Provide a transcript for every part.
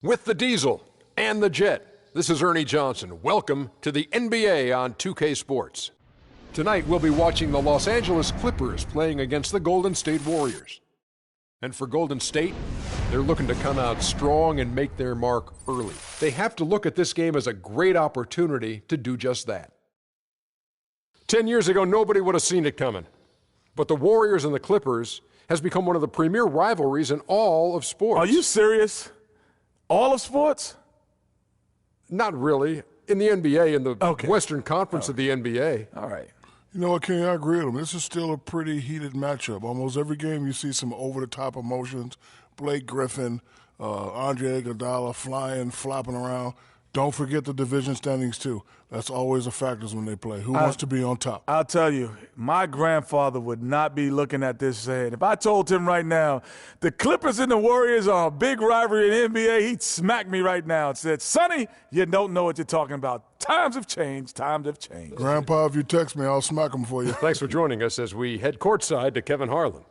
With the diesel and the jet, this is Ernie Johnson. Welcome to the NBA on 2K Sports. Tonight we'll be watching the Los Angeles Clippers playing against the Golden State Warriors. And for Golden State, they're looking to come out strong and make their mark early. They have to look at this game as a great opportunity to do just that. 10 years ago, nobody would have seen it coming. But the Warriors and the Clippers has become one of the premier rivalries in all of sports. Are you serious? All of sports? Not really. In the NBA, in the Western Conference of the NBA. All right. You know what, Kenny, I agree with him. This is still a pretty heated matchup. Almost every game you see some over-the-top emotions. Blake Griffin, Andre Iguodala flying, flopping around. Don't forget the division standings, too. That's always a factor when they play. Who wants to be on top? I'll tell you, my grandfather would not be looking at this saying, if I told him right now, the Clippers and the Warriors are a big rivalry in the NBA, he'd smack me right now and said, Sonny, you don't know what you're talking about. Times have changed. Times have changed. Grandpa, if you text me, I'll smack him for you. Thanks for joining us as we head courtside to Kevin Harlan.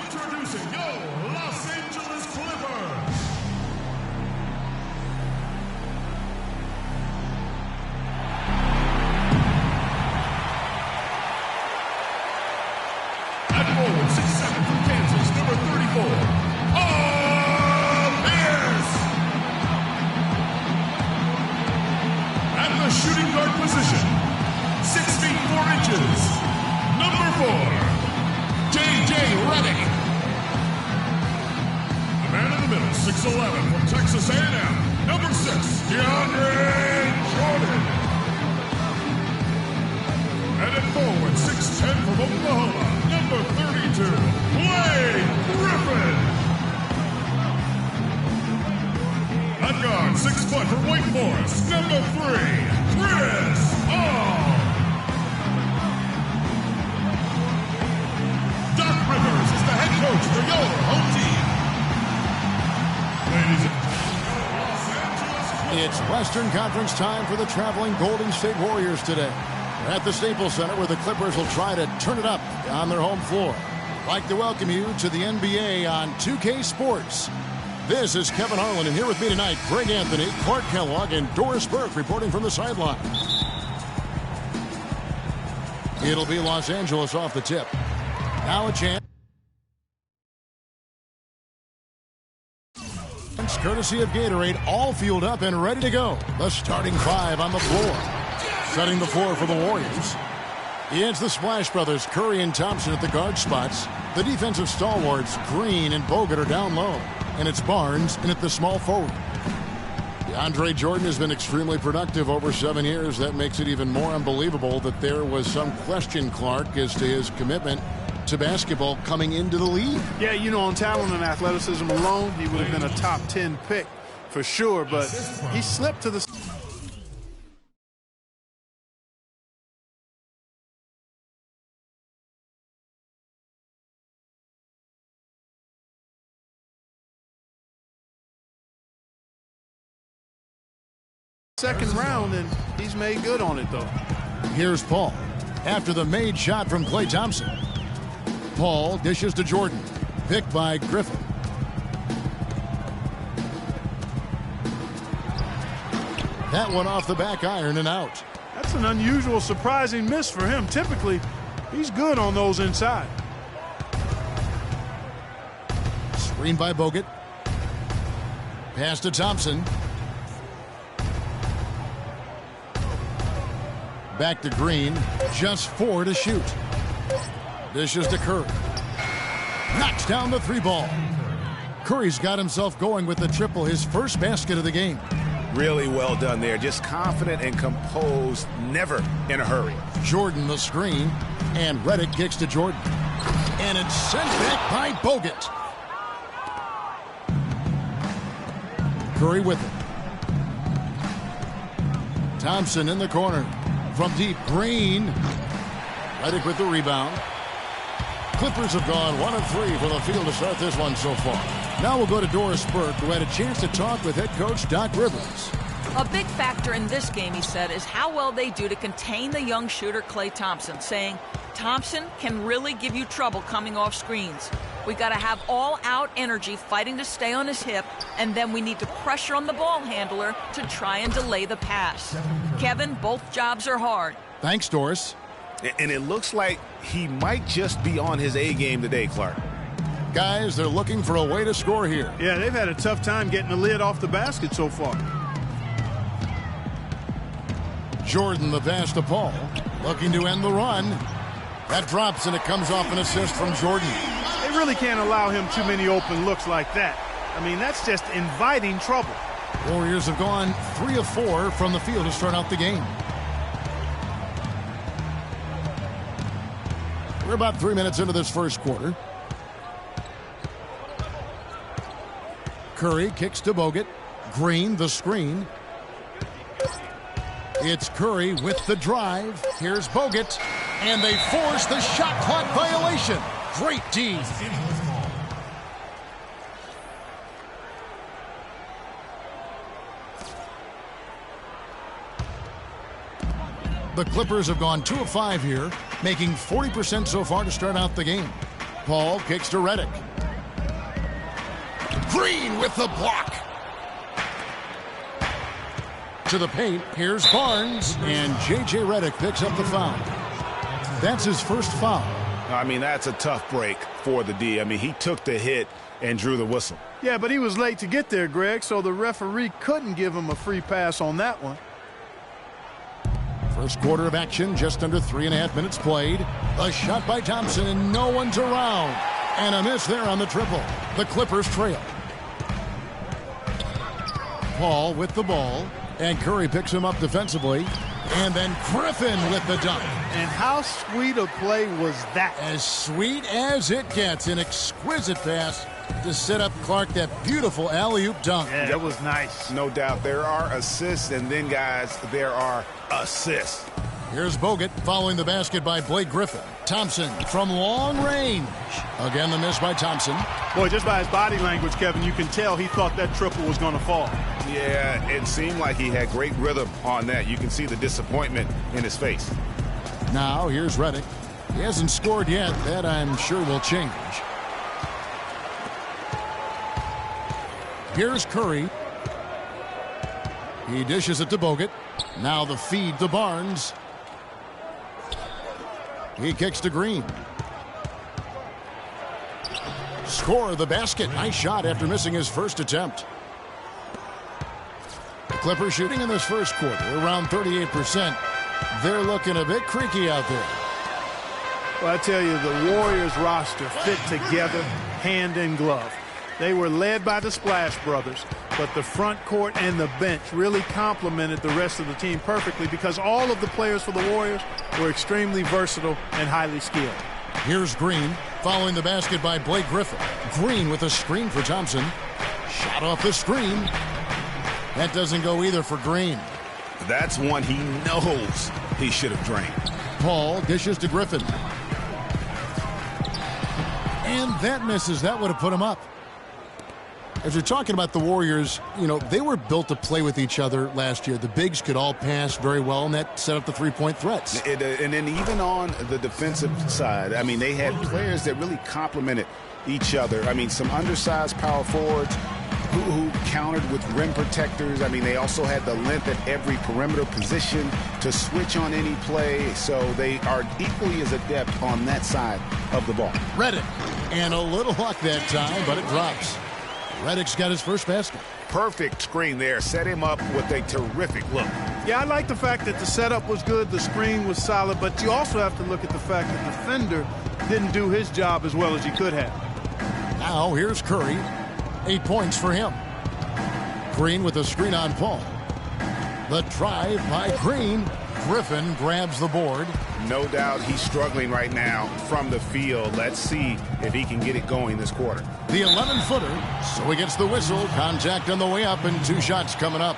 Introducing your Los Angeles Clippers. At forward, 6'7" from Kansas, number 34, Pierce. At the shooting guard position, 6 feet 4 inches, number 4, J.J. Redick. The man in the middle, 6'11", from Texas A&M, number 6, DeAndre Jordan. And at forward, 6'10", from Oklahoma, number 32, Blake Griffin. At guard, 6 foot from Wake Forest, number 3, Chris Paul. Doc Rivers is the head coach for your home team. Ladies and gentlemen, Los Angeles. It's Western Conference time for the traveling Golden State Warriors today. We're at the Staples Center where the Clippers will try to turn it up on their home floor. I'd like to welcome you to the NBA on 2K Sports. This is Kevin Harlan, and here with me tonight, Greg Anthony, Clark Kellogg, and Doris Burke reporting from the sideline. It'll be Los Angeles off the tip. Now a chance. Courtesy of Gatorade, all fueled up and ready to go. The starting 5 on the floor. Setting the floor for the Warriors. It's the Splash Brothers, Curry and Thompson at the guard spots. The defensive stalwarts, Green and Bogut, are down low. And it's Barnes in at the small forward. DeAndre Jordan has been extremely productive over 7 years. That makes it even more unbelievable that there was some question, Clark, as to his commitment to basketball coming into the league. Yeah, you know, on talent and athleticism alone, he would have been a top 10 pick for sure, but he slipped to the second round, and he's made good on it, though. Here's Paul after the made shot from Klay Thompson. Paul dishes to Jordan, picked by Griffin. That one off the back iron and out. That's an unusual, surprising miss for him. Typically, he's good on those inside. Screen by Bogut. Pass to Thompson. Back to Green. Just 4 to shoot. Dishes to Curry. knocks down the 3-ball. Curry's got himself going with the triple, his first basket of the game. Really well done there. Just confident and composed, never in a hurry. Jordan the screen, and Redick kicks to Jordan. And it's sent back by Bogut. Curry with it. Thompson in the corner. From deep, Green. Redick with the rebound. Clippers have gone 1 of 3 from the field to start this one so far. Now we'll go to Doris Burke, who had a chance to talk with head coach Doc Rivers. A big factor in this game, he said, is how well they do to contain the young shooter Klay Thompson, saying, Thompson can really give you trouble coming off screens. We got to have all-out energy fighting to stay on his hip, and then we need to pressure on the ball handler to try and delay the pass. Kevin, both jobs are hard. Thanks, Doris. And it looks like he might just be on his A game today, Clark. Guys, they're looking for a way to score here. Yeah, they've had a tough time getting the lid off the basket so far. Jordan the pass to Paul, looking to end the run. That drops, and it comes off an assist from Jordan. They really can't allow him too many open looks like that. I mean, that's just inviting trouble. Warriors have gone 3 of 4 from the field to start out the game. We're about 3 minutes into this first quarter. Curry kicks to Bogut. Green the screen. It's Curry with the drive. Here's Bogut. And they force the shot clock violation. Great D. The Clippers have gone 2 of 5 here, making 40% so far to start out the game. Paul kicks to Redick. Green with the block. To the paint, here's Barnes, and J.J. Redick picks up the foul. That's his first foul. I mean, that's a tough break for the D. I mean, he took the hit and drew the whistle. Yeah, but he was late to get there, Greg, so the referee couldn't give him a free pass on that one. First quarter of action, just under 3.5 minutes played. A shot by Thompson, and no one's around. And a miss there on the triple. The Clippers trail. Paul with the ball, and Curry picks him up defensively. And then Griffin with the dunk. And how sweet a play was that? As sweet as it gets. An exquisite pass to set up Clark that beautiful alley-oop dunk. Yeah, that was nice. No doubt. There are assists, and then, guys, there are assists. Here's Bogut following the basket by Blake Griffin. Thompson from long range. Again, the miss by Thompson. Boy, just by his body language, Kevin, you can tell he thought that triple was going to fall. Yeah, it seemed like he had great rhythm on that. You can see the disappointment in his face. Now, here's Redick. He hasn't scored yet. That, I'm sure, will change. Here's Curry. He dishes it to Bogut. Now the feed to Barnes. He kicks to Green. Score the basket. Nice shot after missing his first attempt. The Clippers shooting in this first quarter around 38%. They're looking a bit creaky out there. Well, I tell you, the Warriors roster fit together hand in glove. They were led by the Splash Brothers, but the front court and the bench really complemented the rest of the team perfectly because all of the players for the Warriors were extremely versatile and highly skilled. Here's Green, following the basket by Blake Griffin. Green with a screen for Thompson. Shot off the screen. That doesn't go either for Green. That's one he knows he should have drained. Paul dishes to Griffin. And that misses. That would have put him up. As you're talking about the Warriors, you know, they were built to play with each other last year. The bigs could all pass very well, and that set up the three-point threats. And then even on the defensive side, I mean, they had players that really complemented each other. I mean, some undersized power forwards who countered with rim protectors. I mean, they also had the length at every perimeter position to switch on any play. So they are equally as adept on that side of the ball. Redick, and a little luck that time, but it drops. Redick's got his first basket. Perfect screen there. Set him up with a terrific look. Yeah, I like the fact that the setup was good, the screen was solid, but you also have to look at the fact that the defender didn't do his job as well as he could have. Now here's Curry. 8 points for him. Green with a screen on Paul. The drive by Green. Griffin grabs the board. No doubt he's struggling right now from the field. Let's see if he can get it going this quarter. The 11-footer, so he gets the whistle. Contact on the way up and 2 shots coming up.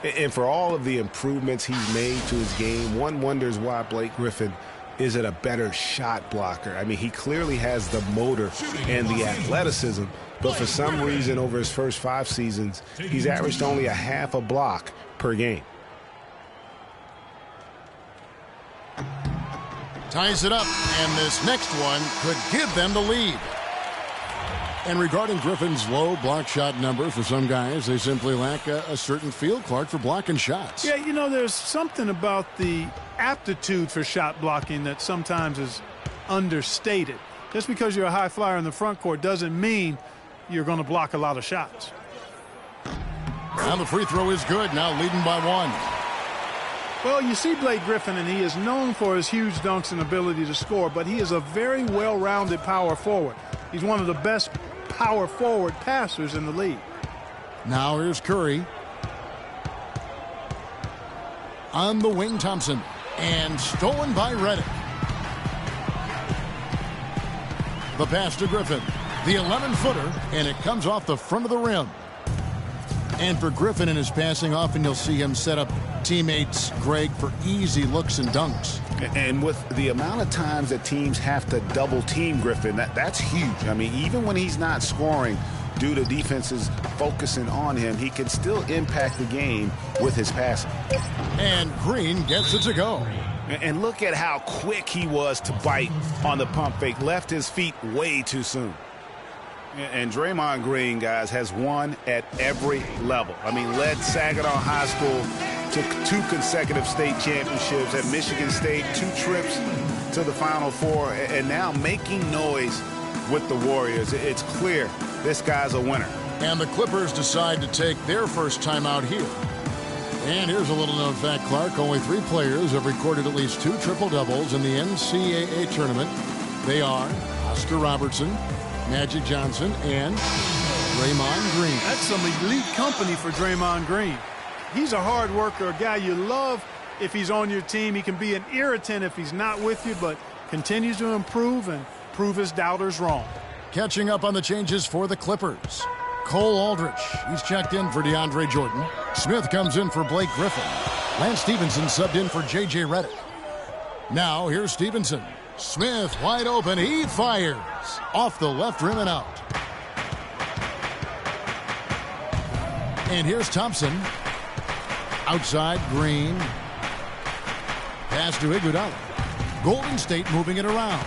And for all of the improvements he's made to his game, one wonders why Blake Griffin isn't a better shot blocker. I mean, he clearly has the motor and the athleticism, but for some reason over his first 5 seasons, he's averaged only a half a block per game. Ties it up, and this next one could give them the lead. And regarding Griffin's low block shot number, for some guys, they simply lack a certain feel, Clark, for blocking shots. Yeah, you know, there's something about the aptitude for shot blocking that sometimes is understated. Just because you're a high flyer in the front court doesn't mean you're going to block a lot of shots. Now the free throw is good, now leading by 1. Well, you see Blake Griffin, and he is known for his huge dunks and ability to score, but he is a very well-rounded power forward. He's one of the best power forward passers in the league. Now here's Curry. On the wing, Thompson. And stolen by Reddick. The pass to Griffin. The 11-footer, and it comes off the front of the rim. And for Griffin in his passing, often you'll see him set up teammates, Greg, for easy looks and dunks. And with the amount of times that teams have to double team Griffin, that's huge. I mean, even when he's not scoring due to defenses focusing on him, he can still impact the game with his passing. And Green gets it to go. And look at how quick he was to bite on the pump fake. Left his feet way too soon. And Draymond Green, guys, has won at every level. I mean, led Saginaw High School to 2 consecutive state championships at Michigan State, 2 trips to the Final Four, and now making noise with the Warriors. It's clear this guy's a winner. And the Clippers decide to take their first time out here. And here's a little known fact, Clark. Only 3 players have recorded at least 2 triple-doubles in the NCAA tournament. They are Oscar Robertson, Magic Johnson, and Draymond Green. That's some elite company for Draymond Green. He's a hard worker, a guy you love if he's on your team. He can be an irritant if he's not with you, but continues to improve and prove his doubters wrong. Catching up on the changes for the Clippers. Cole Aldrich, he's checked in for DeAndre Jordan. Smith comes in for Blake Griffin. Lance Stevenson subbed in for J.J. Redick. Now here's Stevenson. Smith wide open, he fires. Off the left rim and out. And here's Thompson. Outside, Green. Pass to Iguodala. Golden State moving it around.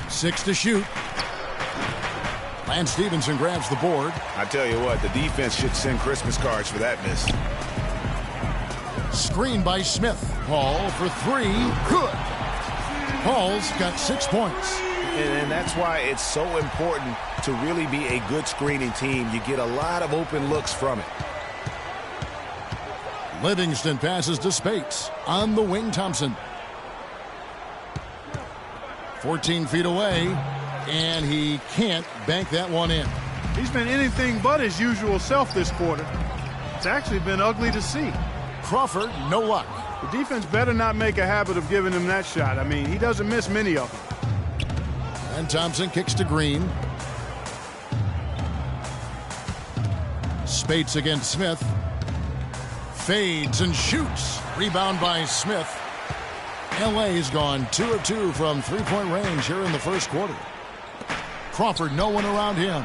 6 to shoot. Lance Stevenson grabs the board. I tell you what, the defense should send Christmas cards for that miss. Screen by Smith. Paul for 3. Good. Paul's got 6 points. And that's why it's so important to really be a good screening team. You get a lot of open looks from it. Livingston passes to Spates. On the wing, Thompson. 14 feet away, and he can't bank that one in. He's been anything but his usual self this quarter. It's actually been ugly to see. Crawford, no luck. The defense better not make a habit of giving him that shot. I mean, he doesn't miss many of them. And Thompson kicks to Green. Spates against Smith. Fades and shoots. Rebound by Smith. LA's gone 2 of 2 from 3-point range here in the first quarter. Crawford, no one around him.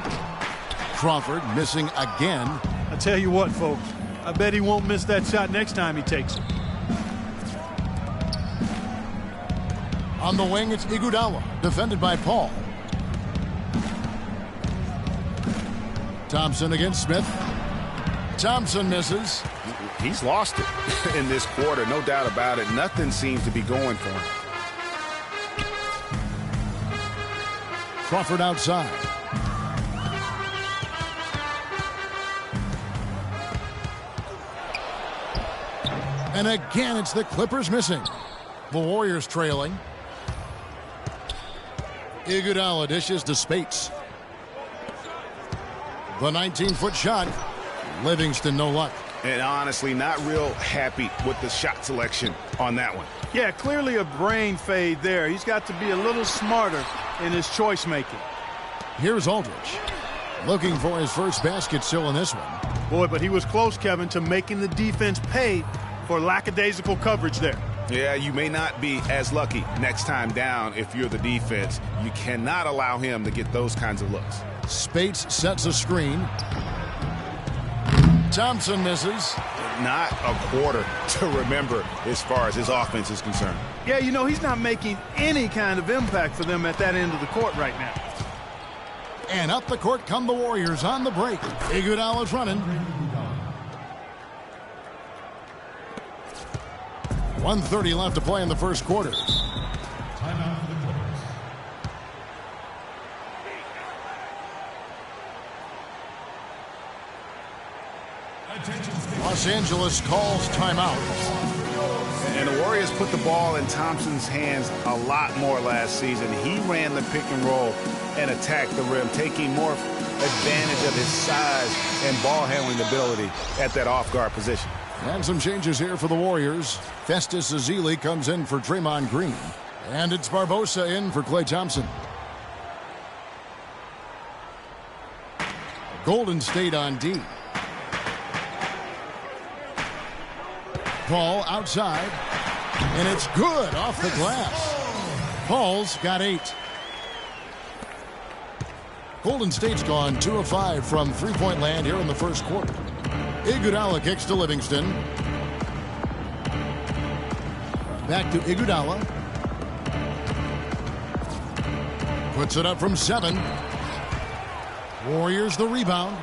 Crawford missing again. I tell you what, folks, I bet he won't miss that shot next time he takes it. On the wing, it's Iguodala, defended by Paul. Thompson against Smith. Thompson misses. He's lost it in this quarter, no doubt about it. Nothing seems to be going for him. Crawford outside. And again, it's the Clippers missing. The Warriors trailing. Iguodala dishes to Spates. The 19-foot shot. Livingston, no luck. And honestly, not real happy with the shot selection on that one. Yeah, clearly a brain fade there. He's got to be a little smarter in his choice making. Here's Aldridge. Looking for his first basket still in this one. Boy, but he was close, Kevin, to making the defense pay for lackadaisical coverage there. Yeah, you may not be as lucky next time down if you're the defense. You cannot allow him to get those kinds of looks. Spates sets a screen. Thompson misses. Not a quarter to remember as far as his offense is concerned. Yeah, you know, he's not making any kind of impact for them at that end of the court right now. And up the court come the Warriors on the break. Iguodala's running. 1:30 left to play in the first quarter. Timeout for the Clippers. Los Angeles calls timeout. And the Warriors put the ball in Thompson's hands a lot more last season. He ran the pick and roll and attacked the rim, taking more advantage of his size and ball handling ability at that off-guard position. And some changes here for the Warriors. Festus Ezeli comes in for Draymond Green. And it's Barbosa in for Klay Thompson. Golden State on D. Paul outside. And it's good off the glass. Paul's got 8. Golden State's gone 2 of 5 from three-point land here in the first quarter. Iguodala kicks to Livingston. Back to Iguodala. Puts it up from 7. Warriors the rebound.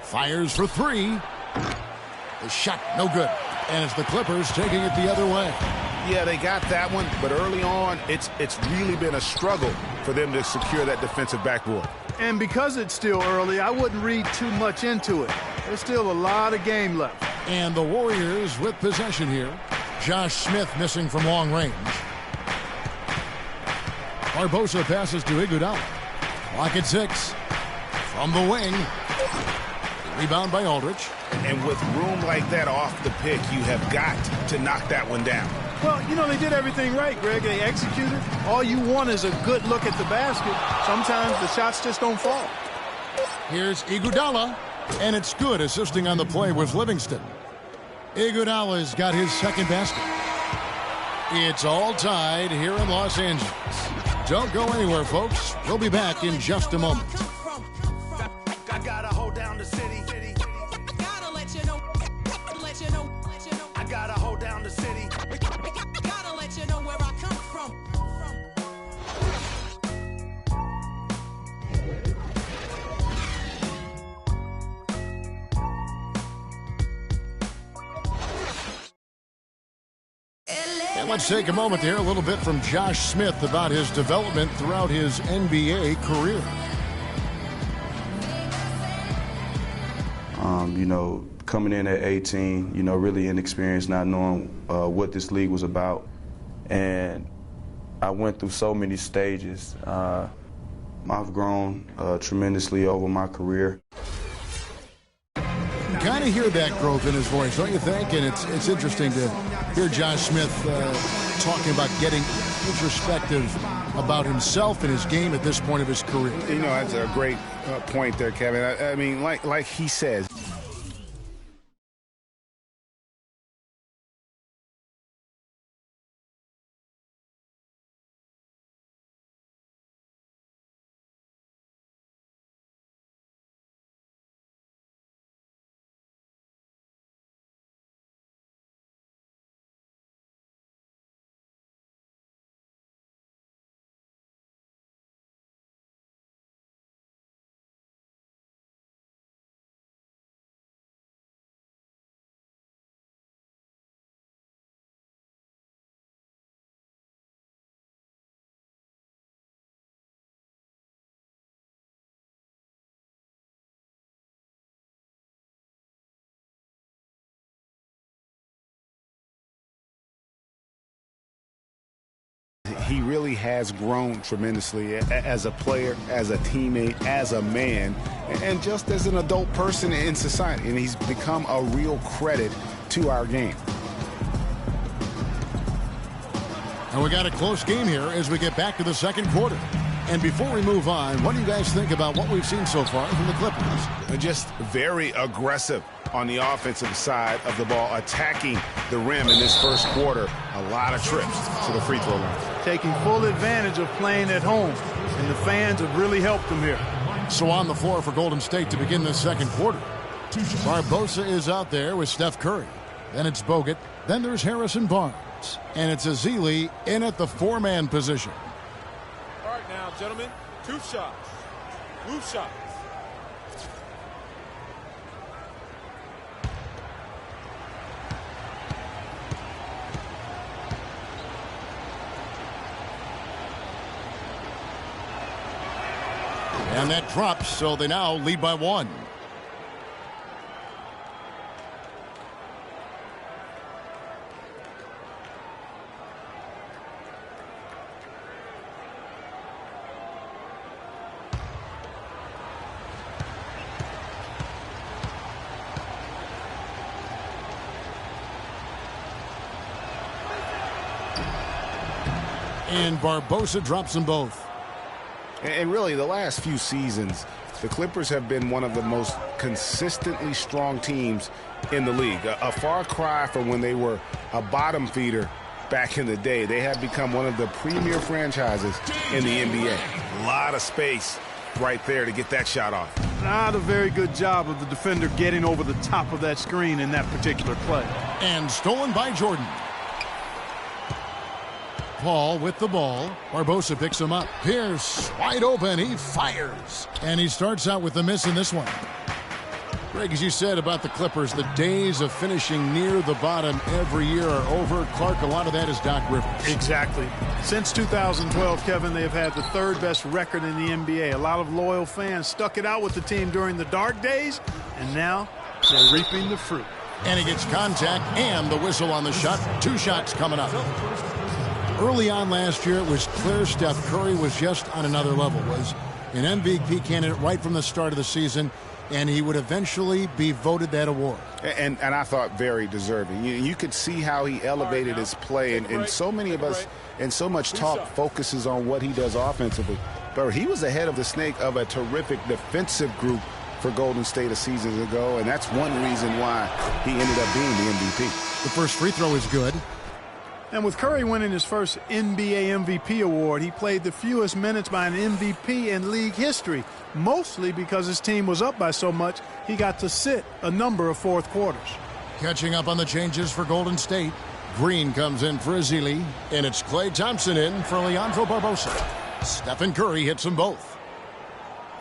Fires for 3. The shot no good. And it's the Clippers taking it the other way. Yeah, they got that one, but early on, it's really been a struggle for them to secure that defensive backboard. And because it's still early, I wouldn't read too much into it. There's still a lot of game left. And the Warriors with possession here. Josh Smith missing from long range. Barbosa passes to Iguodala. Clock at 6. From the wing. Rebound by Aldridge. And with room like that off the pick, you have got to knock that one down. Well, you know, they did everything right, Greg. They executed. All you want is a good look at the basket. Sometimes the shots just don't fall. Here's Iguodala, and it's good. Assisting on the play was Livingston. Iguodala's got his second basket. It's all tied here in Los Angeles. Don't go anywhere, folks. We'll be back in just a moment. I gotta hold down the city. I gotta hold down the city. Gotta let you know where I come from. And let's take a moment to hear a little bit from Josh Smith about his development throughout his NBA career. You know, coming in at 18, you know, really inexperienced, not knowing what this league was about. And I went through so many stages. I've grown tremendously over my career. You kind of hear that growth in his voice, don't you think? And it's interesting to hear Josh Smith talking about getting introspective about himself and his game at this point of his career. You know, that's a great point there, Kevin. I mean, like he says, he really has grown tremendously as a player, as a teammate, as a man, and just as an adult person in society. And he's become a real credit to our game. And we got a close game here as we get back to the second quarter. And before we move on, what do you guys think about what we've seen so far from the Clippers? Just very aggressive on the offensive side of the ball, attacking the rim in this first quarter. A lot of trips to the free throw line. Taking full advantage of playing at home, and the fans have really helped them here. So on the floor for Golden State to begin this second quarter. Barbosa is out there with Steph Curry. Then it's Bogut. Then there's Harrison Barnes. And it's Ezeli in at the four-man position. All right now, gentlemen, 2 shots. Move shots. And that drops, so they now lead by 1. And Barbosa drops them both. And really, the last few seasons, the Clippers have been one of the most consistently strong teams in the league. A far cry from when they were a bottom feeder back in the day. They have become one of the premier franchises in the NBA. A lot of space right there to get that shot off. Not a very good job of the defender getting over the top of that screen in that particular play. And stolen by Jordan. Paul with the ball. Barbosa picks him up. Pierce wide open. He fires. And he starts out with the miss in this one. Greg, as you said about the Clippers, the days of finishing near the bottom every year are over. Clark, a lot of that is Doc Rivers. Exactly. Since 2012, Kevin, they have had the 3rd best record in the NBA. A lot of loyal fans stuck it out with the team during the dark days, and now they're reaping the fruit. And he gets contact and the whistle on the shot. 2 shots coming up. Early on last year, it was clear Steph Curry was just on another level, was an MVP candidate right from the start of the season, and he would eventually be voted that award. And I thought very deserving. You could see how he elevated his play, and so many of us and so much talk focuses on what he does offensively. But he was ahead of the snake of a terrific defensive group for Golden State a season ago, and that's one reason why he ended up being the MVP. The first free throw is good. And with Curry winning his first NBA MVP award, he played the fewest minutes by an MVP in league history, mostly because his team was up by so much he got to sit a number of fourth quarters. Catching up on the changes for Golden State. Green comes in for Ezeli, and it's Klay Thompson in for Leandro Barbosa. Stephen Curry hits them both.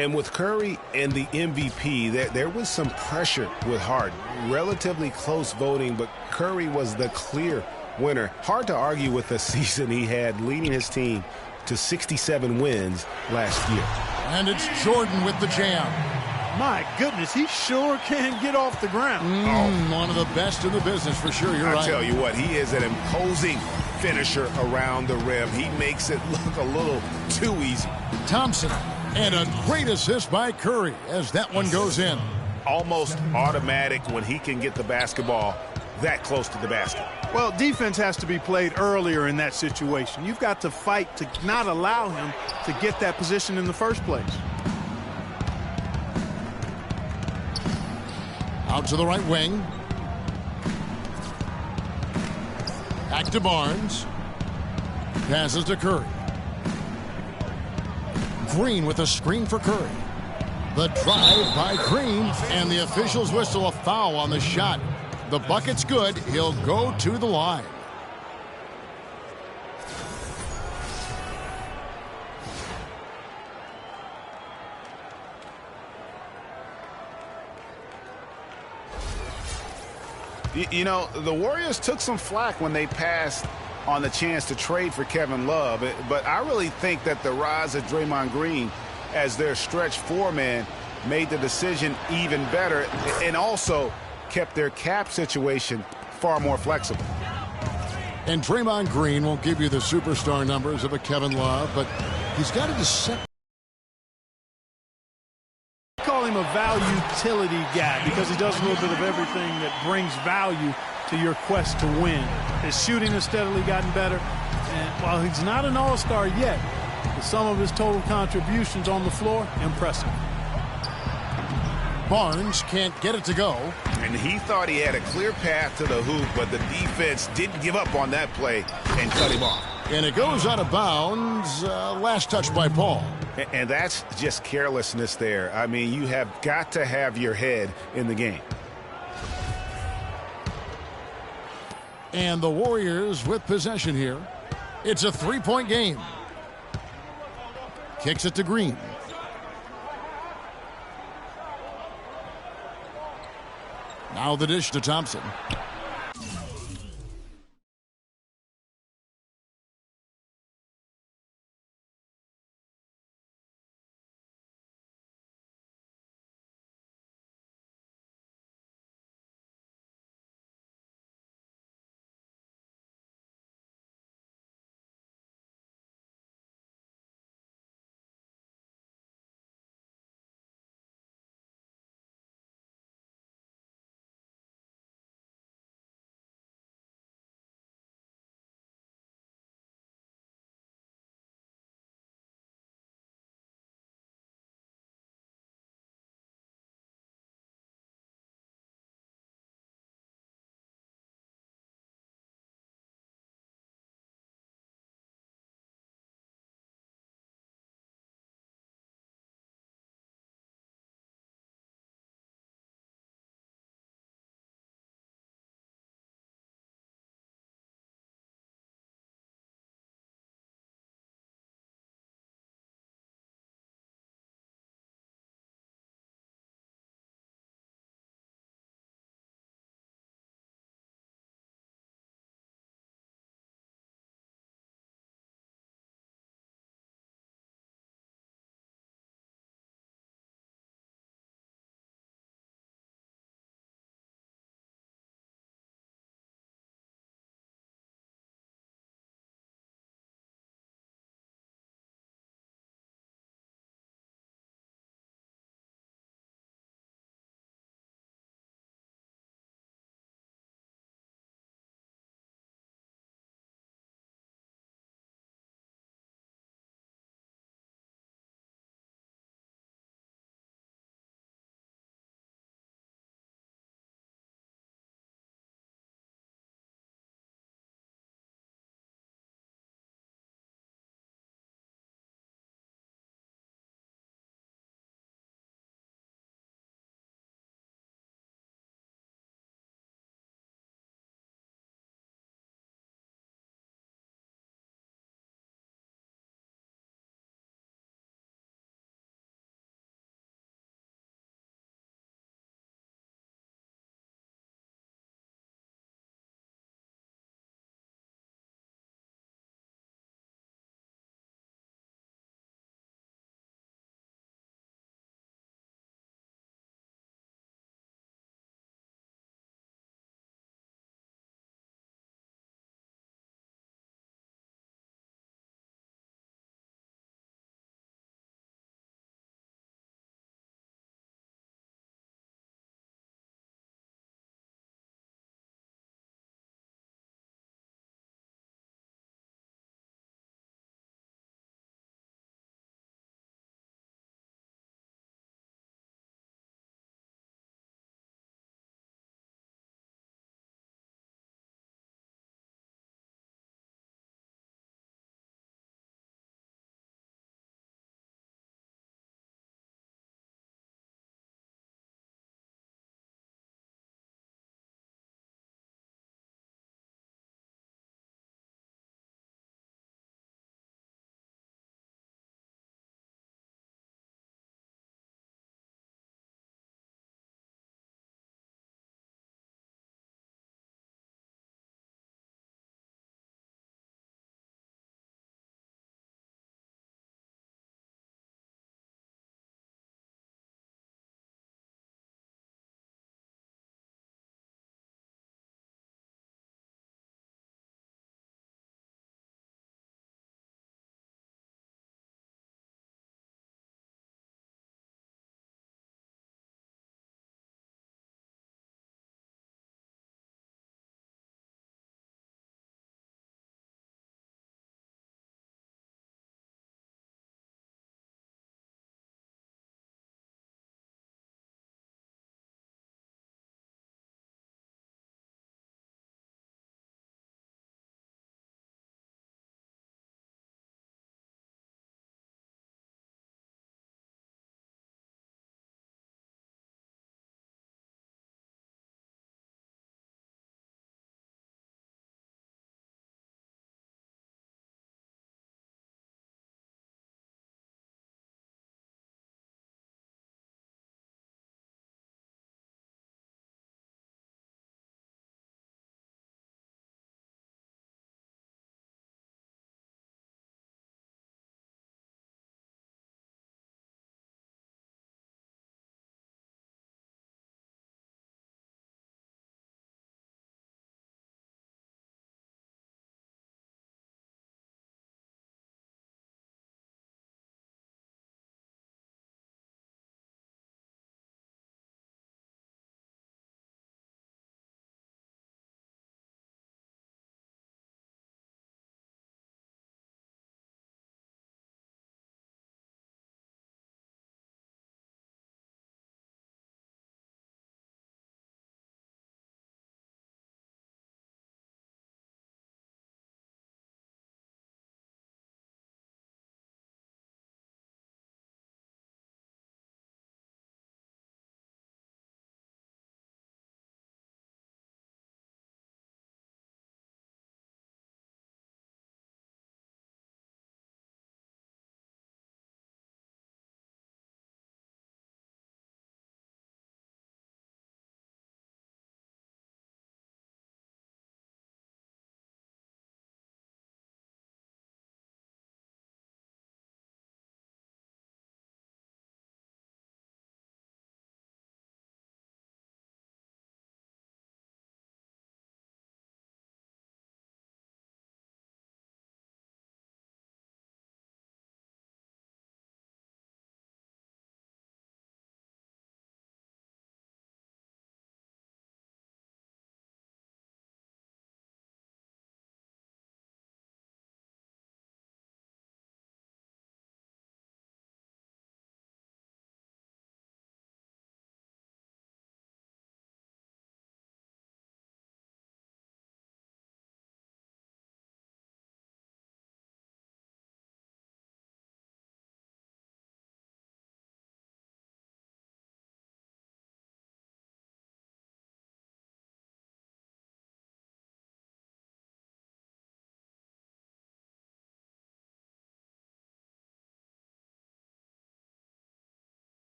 And with Curry and the MVP, there was some pressure with Harden. Relatively close voting, but Curry was the clear winner. Hard to argue with the season he had, leading his team to 67 wins last year. And it's Jordan with the jam. My goodness, he sure can get off the ground. One of the best in the business for sure. You're right. I tell you what, he is an imposing finisher around the rim. He makes it look a little too easy. Thompson, and a great assist by Curry as that one goes in. Almost automatic when he can get the basketball that close to the basket. Well, defense has to be played earlier in that situation. You've got to fight to not allow him to get that position in the first place. Out to the right wing. Back to Barnes. Passes to Curry. Green with a screen for Curry. The drive by Green, and the officials whistle a foul on the shot. The bucket's good. He'll go to the line. You know, the Warriors took some flack when they passed on the chance to trade for Kevin Love, but I really think that the rise of Draymond Green as their stretch four-man made the decision even better, and also kept their cap situation far more flexible. And Draymond Green won't give you the superstar numbers of a Kevin Love, but he's got a deception. I call him a value utility guy because he does a little bit of everything that brings value to your quest to win. His shooting has steadily gotten better, and while he's not an all-star yet, the sum of his total contributions on the floor, impressive. Barnes can't get it to go. And he thought he had a clear path to the hoop, but the defense didn't give up on that play and cut him off. And it goes out of bounds. Last touch by Paul. And that's just carelessness there. I mean, you have got to have your head in the game. And the Warriors with possession here. It's a three-point game. Kicks it to Green. Now the dish to Thompson.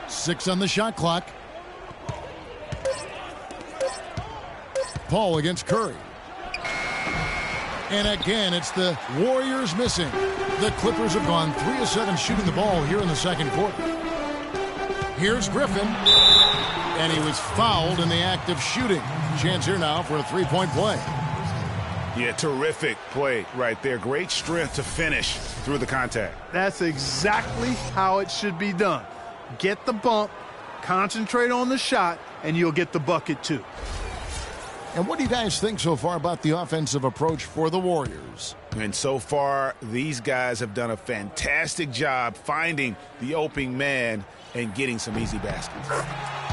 6 on the shot clock. Paul against Curry. And again, it's the Warriors missing. The Clippers have gone 3 of 7 shooting the ball here in the second quarter. Here's Griffin. And he was fouled in the act of shooting. Chance here now for a three-point play. Yeah, terrific play right there. Great strength to finish through the contact. That's exactly how it should be done. Get the bump, concentrate on the shot, and you'll get the bucket too. And what do you guys think so far about the offensive approach for the Warriors? And so far, these guys have done a fantastic job finding the opening man and getting some easy baskets.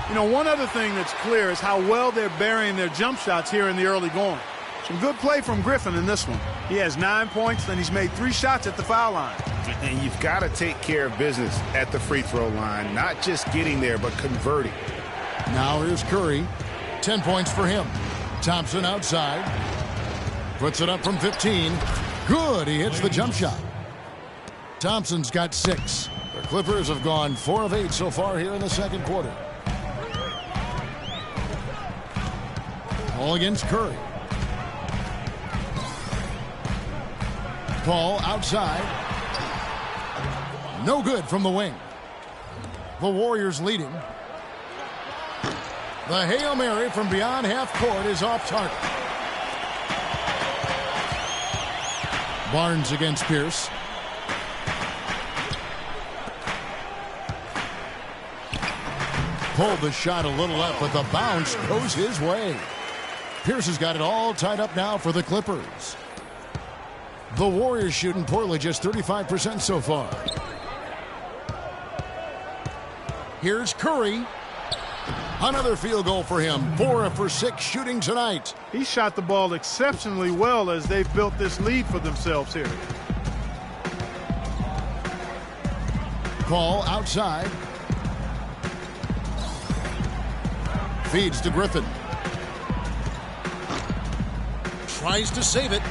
You know, one other thing that's clear is how well they're burying their jump shots here in the early going. Some good play from Griffin in this one. He has 9 points, and he's made 3 shots at the foul line. And you've got to take care of business at the free throw line, not just getting there, but converting. Now here's Curry. 10 points for him. Thompson outside. Puts it up from 15. Good. He hits the jump shot. Thompson's got 6. The Clippers have gone 4 of 8 so far here in the second quarter. Paul against Curry. Paul outside. No good from the wing. The Warriors leading. The Hail Mary from beyond half court is off target. Barnes against Pierce. Pulled the shot a little up, but the bounce goes his way. Pierce has got it all tied up now for the Clippers. The Warriors shooting poorly, just 35% so far. Here's Curry. Another field goal for him. 4 for 6 shooting tonight. He shot the ball exceptionally well as they've built this lead for themselves here. Paul outside. Feeds to Griffin. Tries to save it.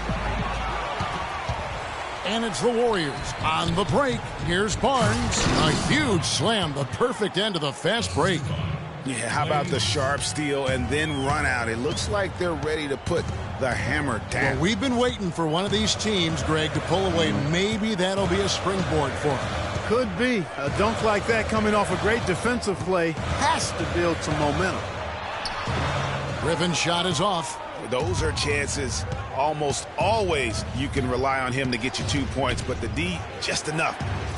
And it's the Warriors on the break. Here's Barnes. A huge slam. The perfect end of the fast break. Yeah, how about the sharp steal and then run out? It looks like they're ready to put the hammer down. Well, we've been waiting for one of these teams, Greg, to pull away. Maybe that'll be a springboard for them. Could be. A dunk like that coming off a great defensive play has to build some momentum. Griffin's shot is off. Those are chances. Almost always you can rely on him to get you 2 points, but the D just enough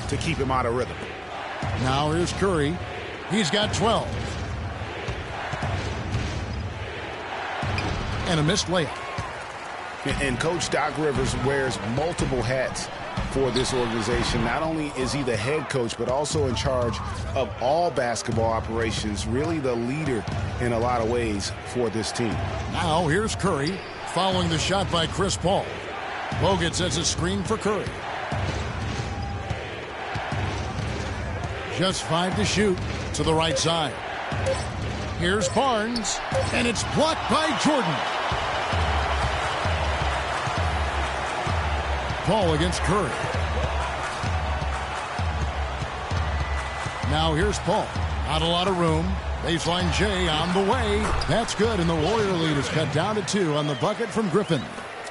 to keep him out of rhythm. Now here's Curry. He's got 12. And a missed layup. And Coach Doc Rivers wears multiple hats for this organization. Not only is he the head coach, but also in charge of all basketball operations, really the leader in a lot of ways for this team. Now here's Curry, following the shot by Chris Paul. Bogut sets a screen for Curry. Just 5 to shoot to the right side. Here's Barnes, and it's blocked by Jordan. Paul against Curry. Now here's Paul. Not a lot of room. Baseline J on the way. That's good, and the Warrior lead is cut down to 2 on the bucket from Griffin.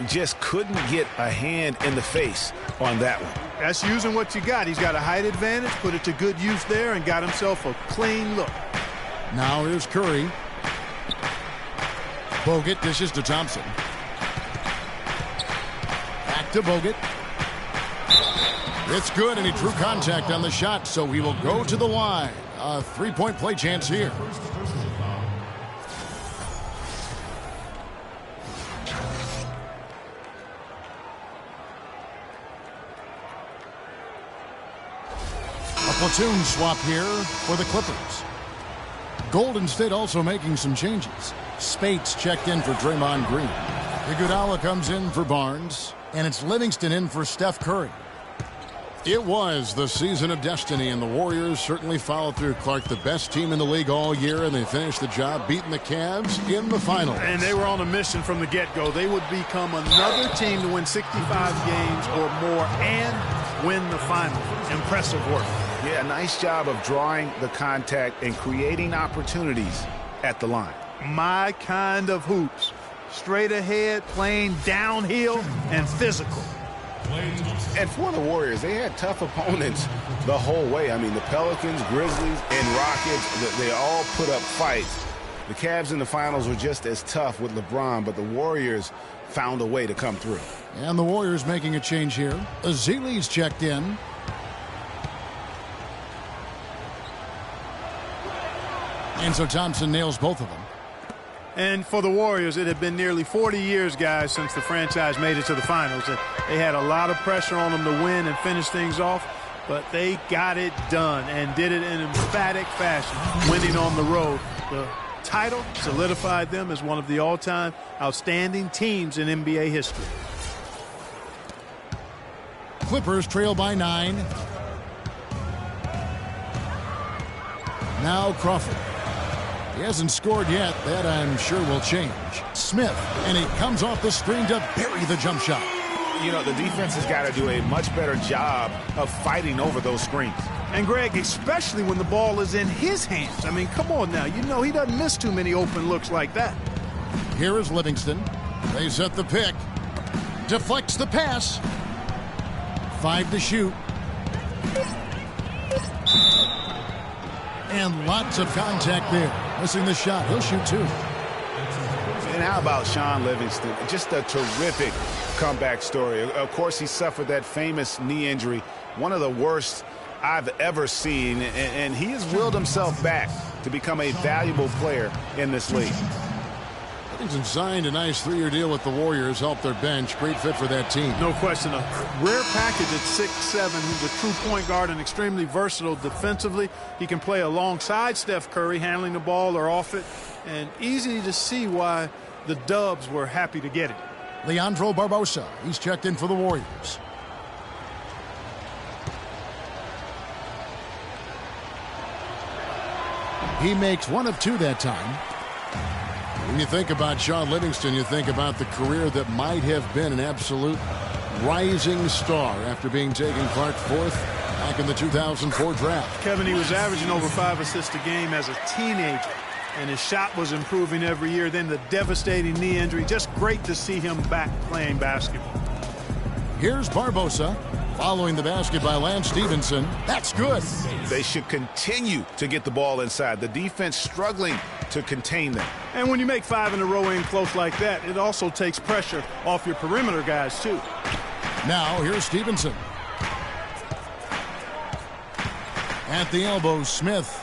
Just couldn't get a hand in the face on that one. That's using what you got. He's got a height advantage, put it to good use there, and got himself a clean look. Now here's Curry. Bogut dishes to Thompson. Back to Bogut. It's good, and he drew contact on the shot, so he will go to the line. A 3-point play chance here. A platoon swap here for the Clippers. Golden State also making some changes. Spates checked in for Draymond Green. Iguodala comes in for Barnes. And it's Livingston in for Steph Curry. It was the season of destiny, and the Warriors certainly followed through. Clark, the best team in the league all year, and they finished the job beating the Cavs in the finals. And they were on a mission from the get-go. They would become another team to win 65 games or more and win the finals. Impressive work. Yeah, nice job of drawing the contact and creating opportunities at the line. My kind of hoops. Straight ahead, playing downhill, and physical. And for the Warriors, they had tough opponents the whole way. I mean, the Pelicans, Grizzlies, and Rockets, they all put up fights. The Cavs in the finals were just as tough with LeBron, but the Warriors found a way to come through. And the Warriors making a change here. Azili's checked in. And so Thompson nails both of them. And for the Warriors, it had been nearly 40 years, guys, since the franchise made it to the finals. They had a lot of pressure on them to win and finish things off, but they got it done and did it in emphatic fashion, winning on the road. The title solidified them as one of the all-time outstanding teams in NBA history. Clippers trail by 9. Now Crawford. He hasn't scored yet. That, I'm sure, will change. Smith, and he comes off the screen to bury the jump shot. You know, the defense has got to do a much better job of fighting over those screens. And, Greg, especially when the ball is in his hands. I mean, come on now. You know he doesn't miss too many open looks like that. Here is Livingston. They set the pick. Deflects the pass. 5 to shoot. And lots of contact there. Missing the shot. He'll shoot 2. And how about Sean Livingston? Just a terrific comeback story. Of course, he suffered that famous knee injury, one of the worst I've ever seen, and he has willed himself back to become a valuable player in this league. Livingston signed a nice 3-year deal with the Warriors, helped their bench. Great fit for that team. No question. A rare package at 6'7". He's a true point guard and extremely versatile defensively. He can play alongside Steph Curry, handling the ball or off it, and easy to see why the Dubs were happy to get it. Leandro Barbosa, he's checked in for the Warriors. He makes 1 of 2 that time. When you think about Sean Livingston, you think about the career that might have been an absolute rising star after being taken Clark 4th back in the 2004 draft. Kevin, he was averaging over 5 assists a game as a teenager, and his shot was improving every year. Then the devastating knee injury. Just great to see him back playing basketball. Here's Barbosa. Following the basket by Lance Stevenson. That's good. They should continue to get the ball inside. The defense struggling to contain them. And when you make 5 in a row in close like that, it also takes pressure off your perimeter guys, too. Now, here's Stevenson. At the elbow, Smith.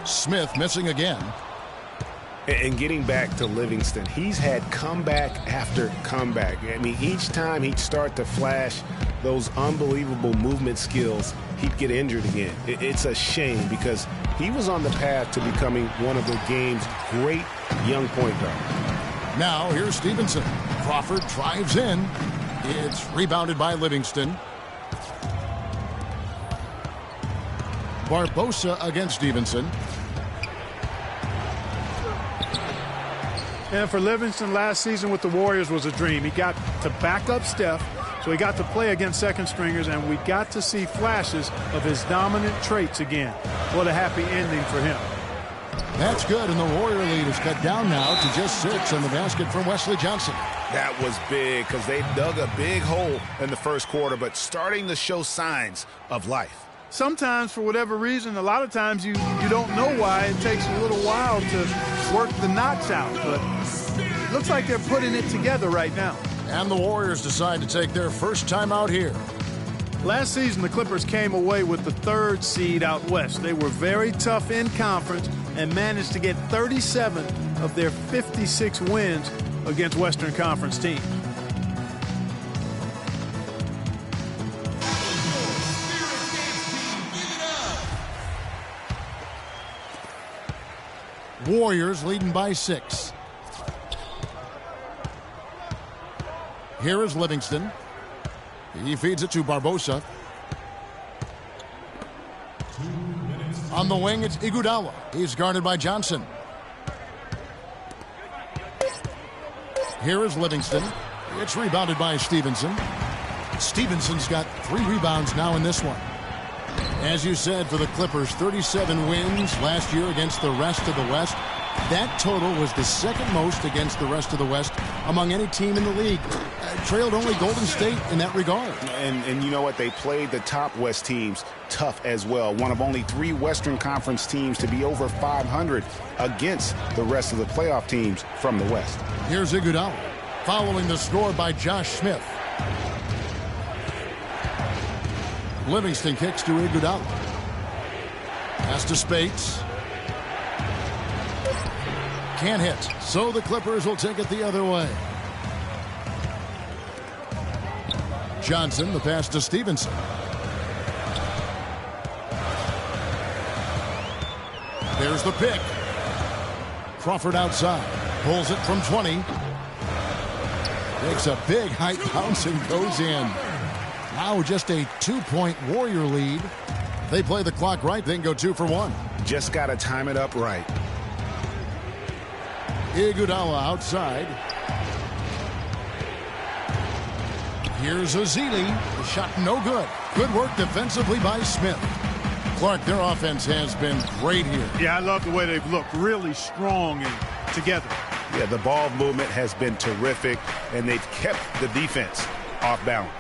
Smith missing again. And getting back to Livingston, he's had comeback after comeback. I mean, each time he'd start to flash those unbelievable movement skills, he'd get injured again. It's a shame because he was on the path to becoming one of the game's great young point guards. Now, here's Stevenson. Crawford drives in. It's rebounded by Livingston. Barbosa against Stevenson. And for Livingston, last season with the Warriors was a dream. He got to back up Steph, so he got to play against second stringers, and we got to see flashes of his dominant traits again. What a happy ending for him. That's good, and the Warrior lead is cut down now to just 6 on the basket from Wesley Johnson. That was big because they dug a big hole in the first quarter, but starting to show signs of life. Sometimes, for whatever reason, a lot of times you don't know why. It takes a little while to work the knots out, but it looks like they're putting it together right now. And the Warriors decide to take their first time out here. Last season, the Clippers came away with the 3rd seed out west. They were very tough in conference and managed to get 37 of their 56 wins against Western Conference teams. Warriors leading by 6. Here is Livingston. He feeds it to Barbosa. On the wing, it's Iguodala. He's guarded by Johnson. Here is Livingston. It's rebounded by Stevenson. Stevenson's got 3 rebounds now in this one. As you said, for the Clippers, 37 wins last year against the rest of the West. That total was the second most against the rest of the West among any team in the league. Trailed only Golden State in that regard. And you know what? They played the top West teams tough as well. One of only 3 Western Conference teams to be over 500 against the rest of the playoff teams from the West. Here's Iguodala, following the score by Josh Smith. Livingston kicks to Iguodala. Pass to Spates. Can't hit, so the Clippers will take it the other way. Johnson, the pass to Stevenson. There's the pick. Crawford outside. Pulls it from 20. Takes a big height bounce and goes in. Now just a 2-point Warrior lead. If they play the clock right, they can go 2 for 1. Just got to time it up right. Iguodala outside. Here's Ezeli. The shot no good. Good work defensively by Smith. Clark, their offense has been great here. Yeah, I love the way they've looked. Really strong and together. Yeah, the ball movement has been terrific, and they've kept the defense off balance.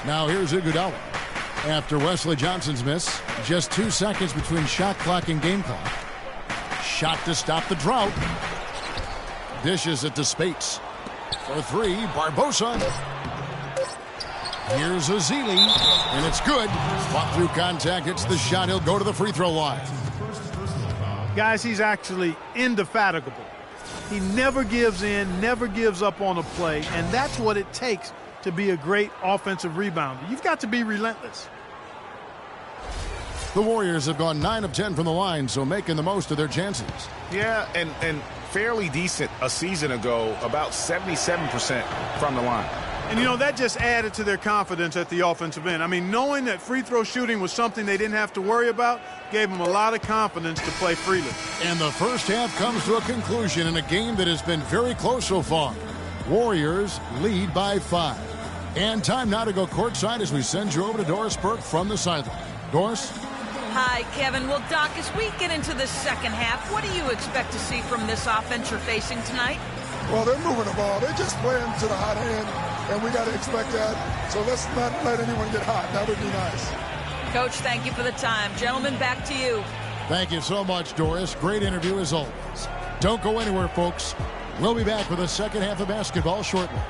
Now here's Iguodala. After Wesley Johnson's miss, just 2 seconds between shot clock and game clock. Shot to stop the drought. Dishes it to Spates. For 3, Barbosa. Here's Ezeli, and it's good. Fought through contact, hits the shot. He'll go to the free throw line. Guys, he's actually indefatigable. He never gives in, never gives up on a play, and that's what it takes to be a great offensive rebounder. You've got to be relentless. The Warriors have gone 9 of 10 from the line, so making the most of their chances. Yeah, and fairly decent a season ago, about 77% from the line. And, you know, that just added to their confidence at the offensive end. I mean, knowing that free throw shooting was something they didn't have to worry about gave them a lot of confidence to play freely. And the first half comes to a conclusion in a game that has been very close so far. Warriors lead by 5. And time now to go courtside as we send you over to Doris Burke from the sideline. Doris? Hi, Kevin. Well, Doc, as we get into the second half, what do you expect to see from this offense you're facing tonight? Well, they're moving the ball. They're just playing to the hot hand, and we got to expect that. So let's not let anyone get hot. That would be nice. Coach, thank you for the time. Gentlemen, back to you. Thank you so much, Doris. Great interview as always. Don't go anywhere, folks. We'll be back with the second half of basketball shortly.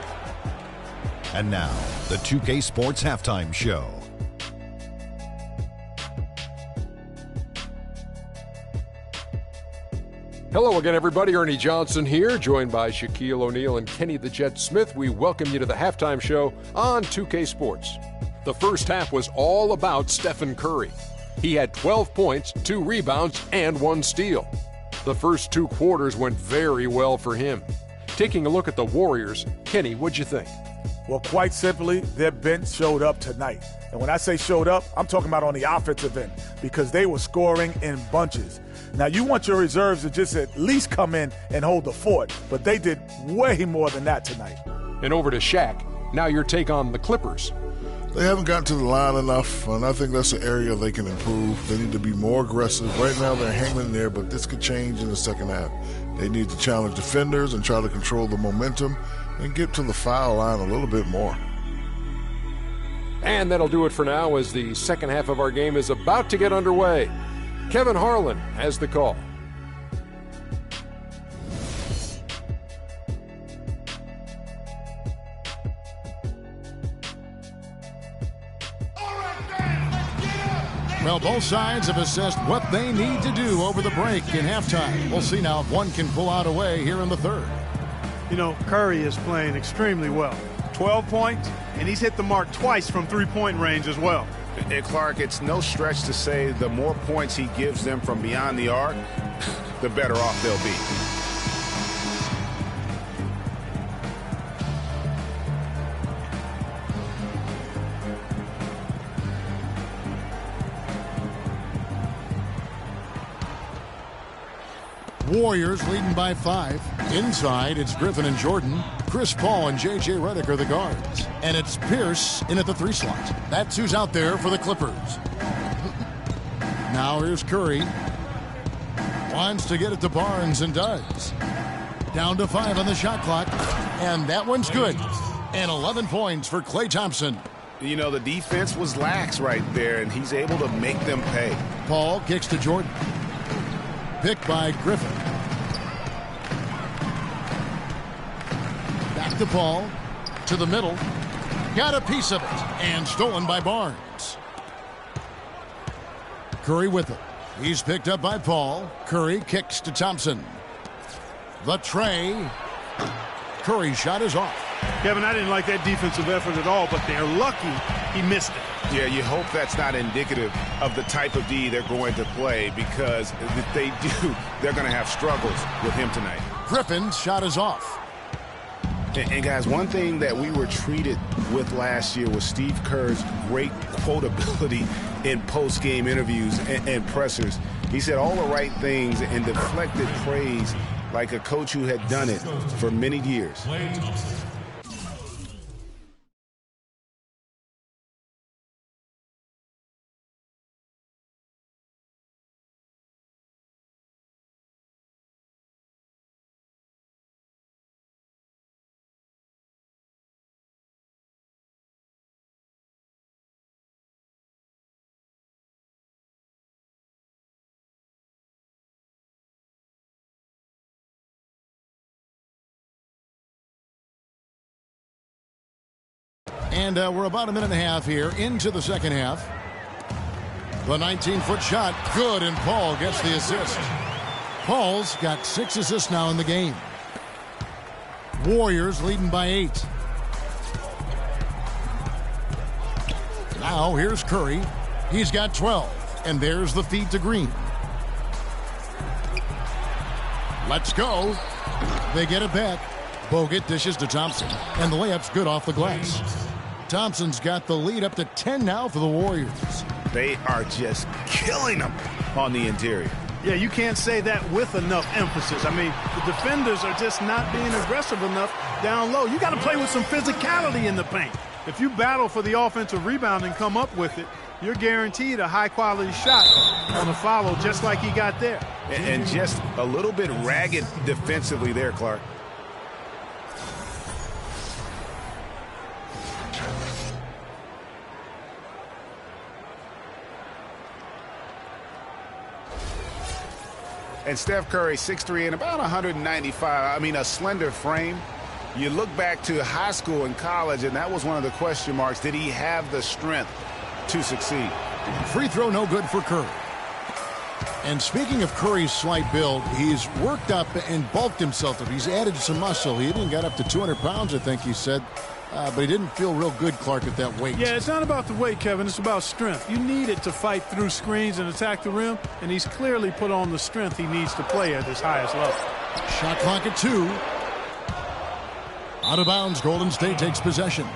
And now, the 2K Sports Halftime Show. Hello again, everybody. Ernie Johnson here, joined by Shaquille O'Neal and Kenny the Jet Smith. We welcome you to the halftime show on 2K Sports. The first half was all about Stephen Curry. He had 12 points, 2 rebounds, and 1 steal. The first 2 quarters went very well for him. Taking a look at the Warriors, Kenny, what'd you think? Well, quite simply, their bench showed up tonight. And when I say showed up, I'm talking about on the offensive end because they were scoring in bunches. Now, you want your reserves to just at least come in and hold the fort, but they did way more than that tonight. And over to Shaq. Now your take on the Clippers. They haven't gotten to the line enough, and I think that's an area they can improve. They need to be more aggressive. Right now they're hanging in there, but this could change in the second half. They need to challenge defenders and try to control the momentum and get to the foul line a little bit more. And that'll do it for now as the second half of our game is about to get underway. Kevin Harlan has the call. Well, both sides have assessed what they need to do over the break in halftime. We'll see now if one can pull out a way here in the third. You know, Curry is playing extremely well. 12 points, and he's hit the mark twice from three-point range as well. And Clark, it's no stretch to say the more points he gives them from beyond the arc, the better off they'll be. Warriors leading by 5. Inside, it's Griffin and Jordan. Chris Paul and J.J. Redick are the guards. And it's Pierce in at the 3 slot. That's who's out there for the Clippers. Now here's Curry. Wants to get it to Barnes and does. Down to 5 on the shot clock. And that one's good. And 11 points for Klay Thompson. You know, the defense was lax right there, and he's able to make them pay. Paul kicks to Jordan. Picked by Griffin. Back to Paul. To the middle. Got a piece of it. And stolen by Barnes. Curry with it. He's picked up by Paul. Curry kicks to Thompson. The tray. Curry's shot is off. Kevin, I didn't like that defensive effort at all, but they're lucky he missed it. Yeah, you hope that's not indicative of the type of D they're going to play, because if they do, they're going to have struggles with him tonight. Griffin's shot is off. And guys, one thing that we were treated with last year was Steve Kerr's great quotability in post-game interviews and pressers. He said all the right things and deflected praise like a coach who had done it for many years. And we're about a minute and a half here into the second half. The 19-foot shot, good, and Paul gets the assist. Paul's got 6 assists now in the game. Warriors leading by 8. Now here's Curry. He's got 12. And there's the feed to Green. Let's go. They get it back. Bogut dishes to Thompson. And the layup's good off the glass. Thompson's got the lead up to 10 now for the Warriors. They are just killing them on the interior. Yeah, you can't say that with enough emphasis. I mean, the defenders are just not being aggressive enough down low. You got to play with some physicality in the paint. If you battle for the offensive rebound and come up with it, you're guaranteed a high-quality shot on a follow just like he got there. And just a little bit ragged defensively there, Clark. And Steph Curry, 6'3" and about 195. I mean, a slender frame. You look back to high school and college, and that was one of the question marks. Did he have the strength to succeed? Free throw no good for Curry. And speaking of Curry's slight build, he's worked up and bulked himself up. He's added some muscle. He even got up to 200 pounds, I think he said. But he didn't feel real good, Clark, at that weight. Yeah, it's not about the weight, Kevin. It's about strength. You need it to fight through screens and attack the rim, and he's clearly put on the strength he needs to play at his highest level. Shot clock at 2. Out of bounds, Golden State takes possession.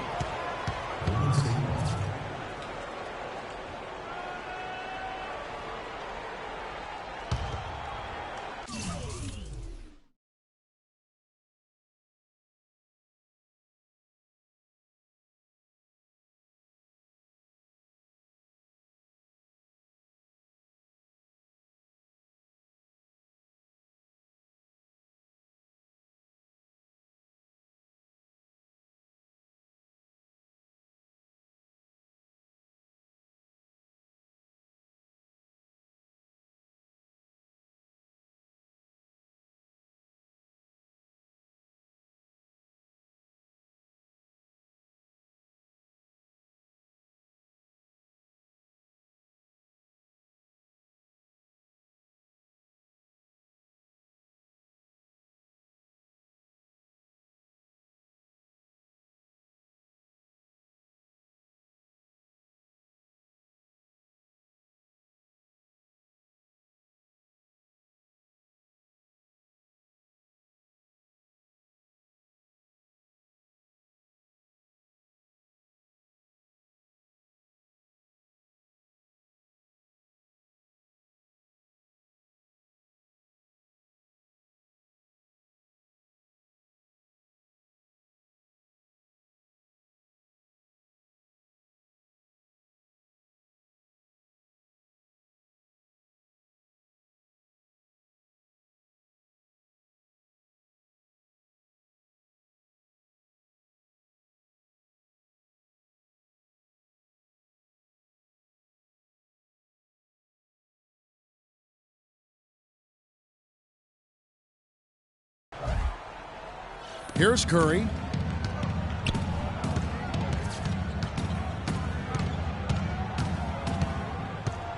Here's Curry.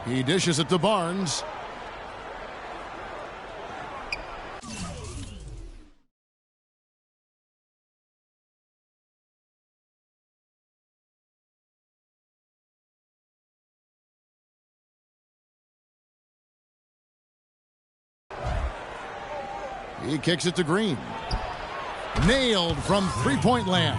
He dishes it to Barnes. He kicks it to Green. Nailed from three-point land.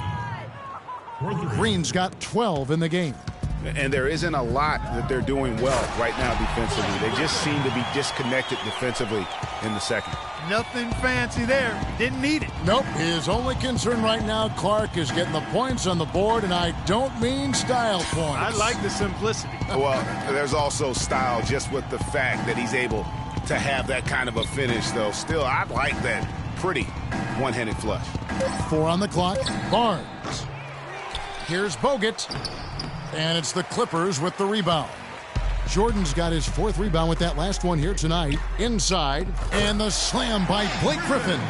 Green's got 12 in the game. And there isn't a lot that they're doing well right now defensively. They just seem to be disconnected defensively in the second. Nothing fancy there. Didn't need it. Nope. His only concern right now, Clark, is getting the points on the board, and I don't mean style points. I like the simplicity. Well, there's also style just with the fact that he's able to have that kind of a finish, though. Still, I like that pretty one-handed flush. 4 on the clock. Barnes. Here's Bogut. And it's the Clippers with the rebound. Jordan's got his 4th rebound with that last one here tonight. Inside. And the slam by Blake Griffin.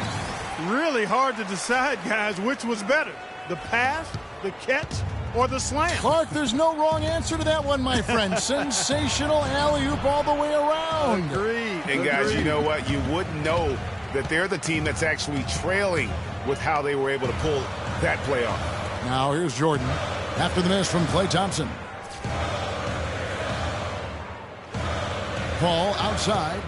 Really hard to decide, guys, which was better. The pass, the catch, or the slam? Clark, there's no wrong answer to that one, my friend. Sensational alley-oop all the way around. Agreed. And guys, you know what? You wouldn't know that they're the team that's actually trailing with how they were able to pull that play off. Now here's Jordan after the miss from Klay Thompson. Paul outside.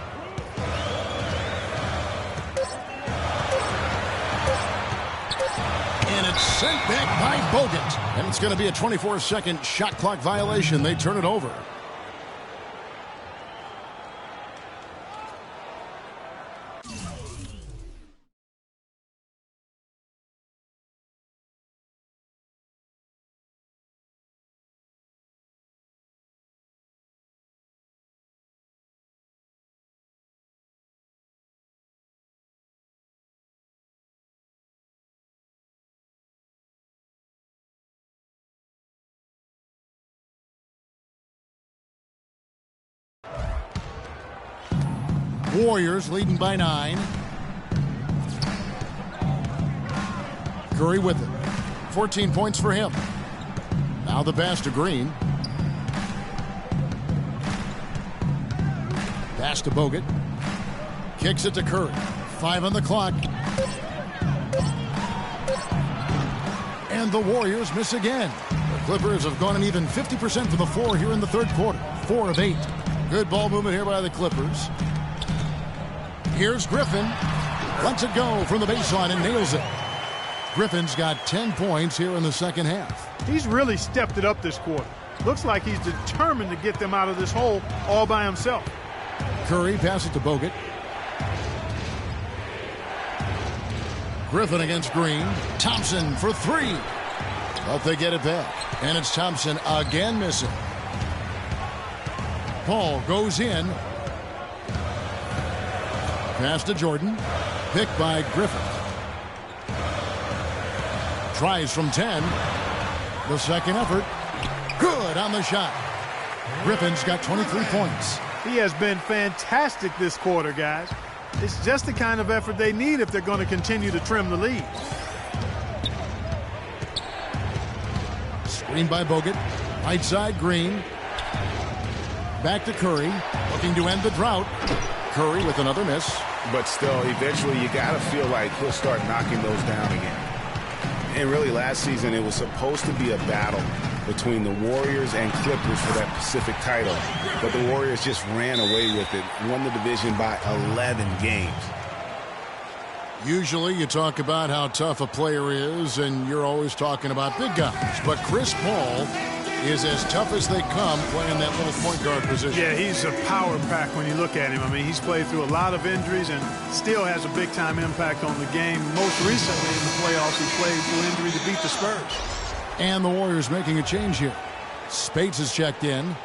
And it's sent back by Bogut. And it's going to be a 24-second shot clock violation. They turn it over. Warriors leading by 9. Curry with it. 14 points for him. Now the pass to Green. Pass to Bogut. Kicks it to Curry. 5 on the clock. And the Warriors miss again. The Clippers have gone an even 50% from the floor here in the third quarter. 4 of 8. Good ball movement here by the Clippers. Here's Griffin. Lets it go from the baseline and nails it. Griffin's got 10 points here in the second half. He's really stepped it up this quarter. Looks like he's determined to get them out of this hole all by himself. Curry passes to Bogut. Griffin against Green. Thompson for 3. But they get it back. And it's Thompson again missing. Paul goes in. Pass to Jordan. Picked by Griffin. Tries from 10. The second effort. Good on the shot. Griffin's got 23 points. He has been fantastic this quarter, guys. It's just the kind of effort they need if they're going to continue to trim the lead. Screen by Bogut. Right side, Green. Back to Curry. Looking to end the drought. Curry with another miss. But still, eventually you got to feel like he'll start knocking those down again. And really, last season, it was supposed to be a battle between the Warriors and Clippers for that Pacific title. But the Warriors just ran away with it, won the division by 11 games. Usually you talk about how tough a player is, and you're always talking about big guys. But Chris Paul is as tough as they come playing that little point guard position. Yeah, he's a power pack when you look at him. I mean, he's played through a lot of injuries and still has a big-time impact on the game. Most recently in the playoffs, he played through injury to beat the Spurs. And the Warriors making a change here. Spates is checked in.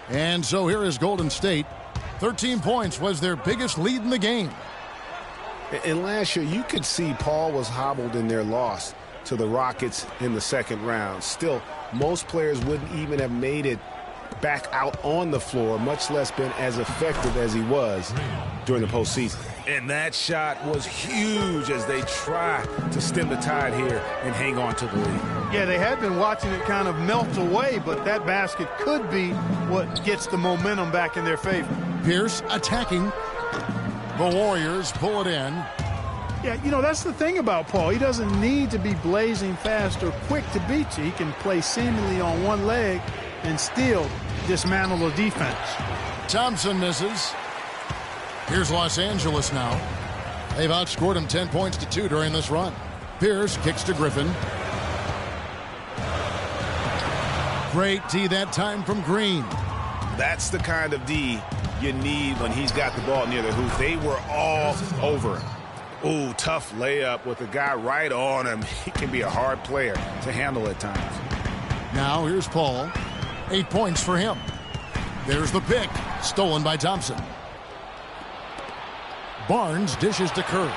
And so here is Golden State. 13 points was their biggest lead in the game. And last year, you could see Paul was hobbled in their loss to the Rockets in the second round. Still, most players wouldn't even have made it back out on the floor, much less been as effective as he was during the postseason. And that shot was huge as they try to stem the tide here and hang on to the lead. Yeah, they had been watching it kind of melt away, but that basket could be what gets the momentum back in their favor. Pierce attacking. The Warriors pull it in. Yeah, you know, that's the thing about Paul. He doesn't need to be blazing fast or quick to beat you. He can play seemingly on one leg and still dismantle the defense. Thompson misses. Here's Los Angeles now. They've outscored him 10 points to 2 during this run. Pierce kicks to Griffin. Great D that time from Green. That's the kind of D you need when he's got the ball near the hoop. They were all over him. Ooh, tough layup with the guy right on him. He can be a hard player to handle at times. Now here's Paul. 8 points for him. There's the pick. Stolen by Thompson. Barnes dishes to Kerr.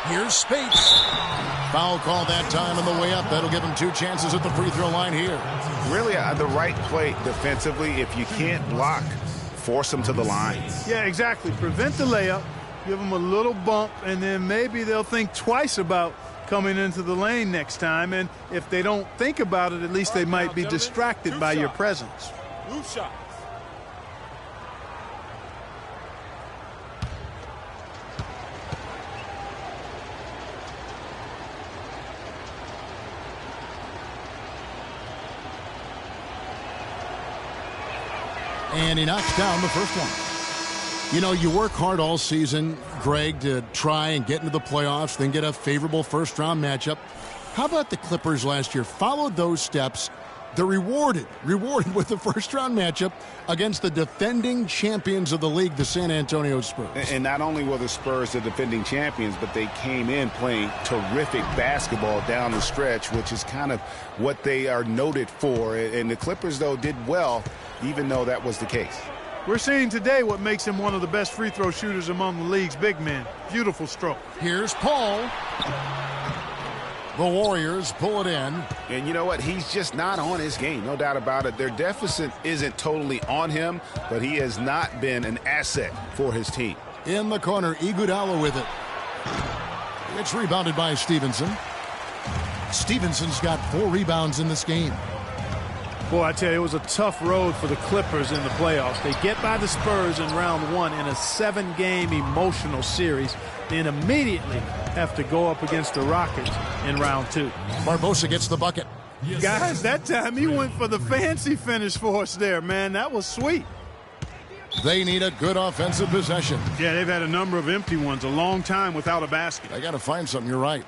Here's Spates. Foul call that time on the way up. That'll give him 2 chances at the free throw line here. Really the right play defensively. If you can't block, force them to the line. Yeah, exactly. Prevent the layup. Give them a little bump, and then maybe they'll think twice about coming into the lane next time. And if they don't think about it, at least they might be distracted by your presence. Move shot. And he knocks down the first one. You know, you work hard all season, Greg, to try and get into the playoffs, then get a favorable first-round matchup. How about the Clippers last year? Followed those steps. They're rewarded with the first-round matchup against the defending champions of the league, the San Antonio Spurs. And not only were the Spurs the defending champions, but they came in playing terrific basketball down the stretch, which is kind of what they are noted for. And the Clippers, though, did well, even though that was the case. We're seeing today what makes him one of the best free throw shooters among the league's big men. Beautiful stroke. Here's Paul. The Warriors pull it in. And you know what? He's just not on his game. No doubt about it. Their deficit isn't totally on him, but he has not been an asset for his team. In the corner, Iguodala with it. It's rebounded by Stevenson. Stevenson's got 4 rebounds in this game. Boy, I tell you, it was a tough road for the Clippers in the playoffs. They get by the Spurs in round 1 in a 7-game emotional series, then immediately have to go up against the Rockets in round 2. Barbosa gets the bucket. Guys, that time he went for the fancy finish for us there, man. That was sweet. They need a good offensive possession. Yeah, they've had a number of empty ones, a long time without a basket. They got to find something. You're right.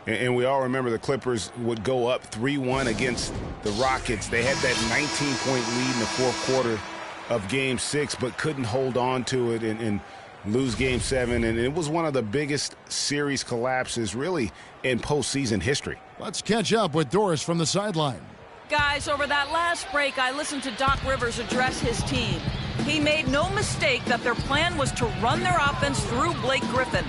And we all remember the Clippers would go up 3-1 against the Rockets. They had that 19-point lead in the fourth quarter of Game 6, but couldn't hold on to it and lose Game 7. And it was one of the biggest series collapses, really, in postseason history. Let's catch up with Doris from the sideline. Guys, over that last break, I listened to Doc Rivers address his team. He made no mistake that their plan was to run their offense through Blake Griffin.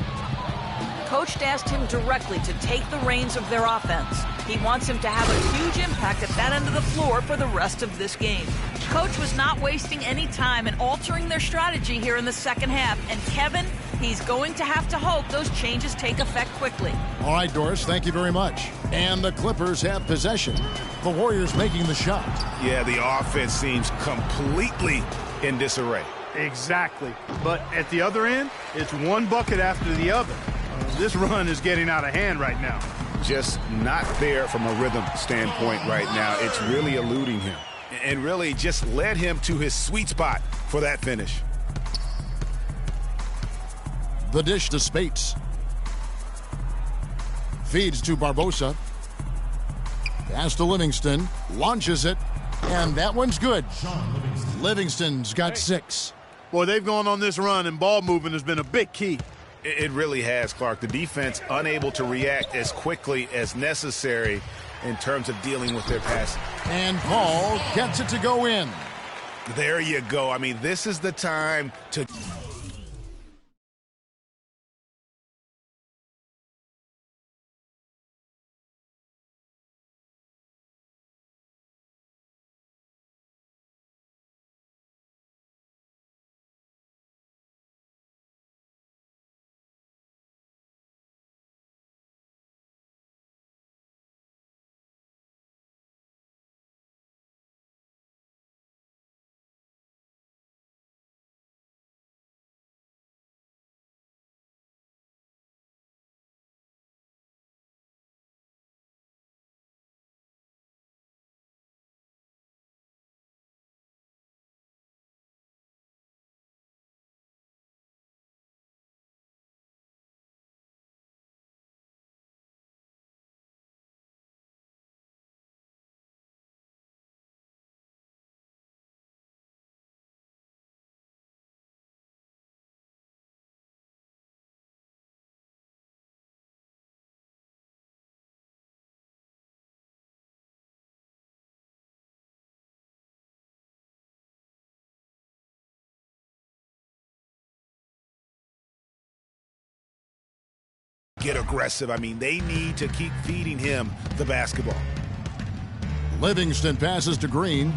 Coach asked him directly to take the reins of their offense. He wants him to have a huge impact at that end of the floor for the rest of this game. Coach was not wasting any time in altering their strategy here in the second half. And Kevin, he's going to have to hope those changes take effect quickly. All right, Doris, thank you very much. And the Clippers have possession. The Warriors making the shot. Yeah, the offense seems completely in disarray. Exactly. But at the other end, it's one bucket after the other. This run is getting out of hand right now. Just not there from a rhythm standpoint right now. It's really eluding him. And really just led him to his sweet spot for that finish. The dish to Spates. Feeds to Barbosa. Pass to Livingston. Launches it. And that one's good. Livingston's got 6. Boy, they've gone on this run, and ball movement has been a big key. It really has, Clark. The defense unable to react as quickly as necessary in terms of dealing with their passing. And Paul gets it to go in. There you go. I mean, this is the time to get aggressive. I mean, they need to keep feeding him the basketball. Livingston passes to Green.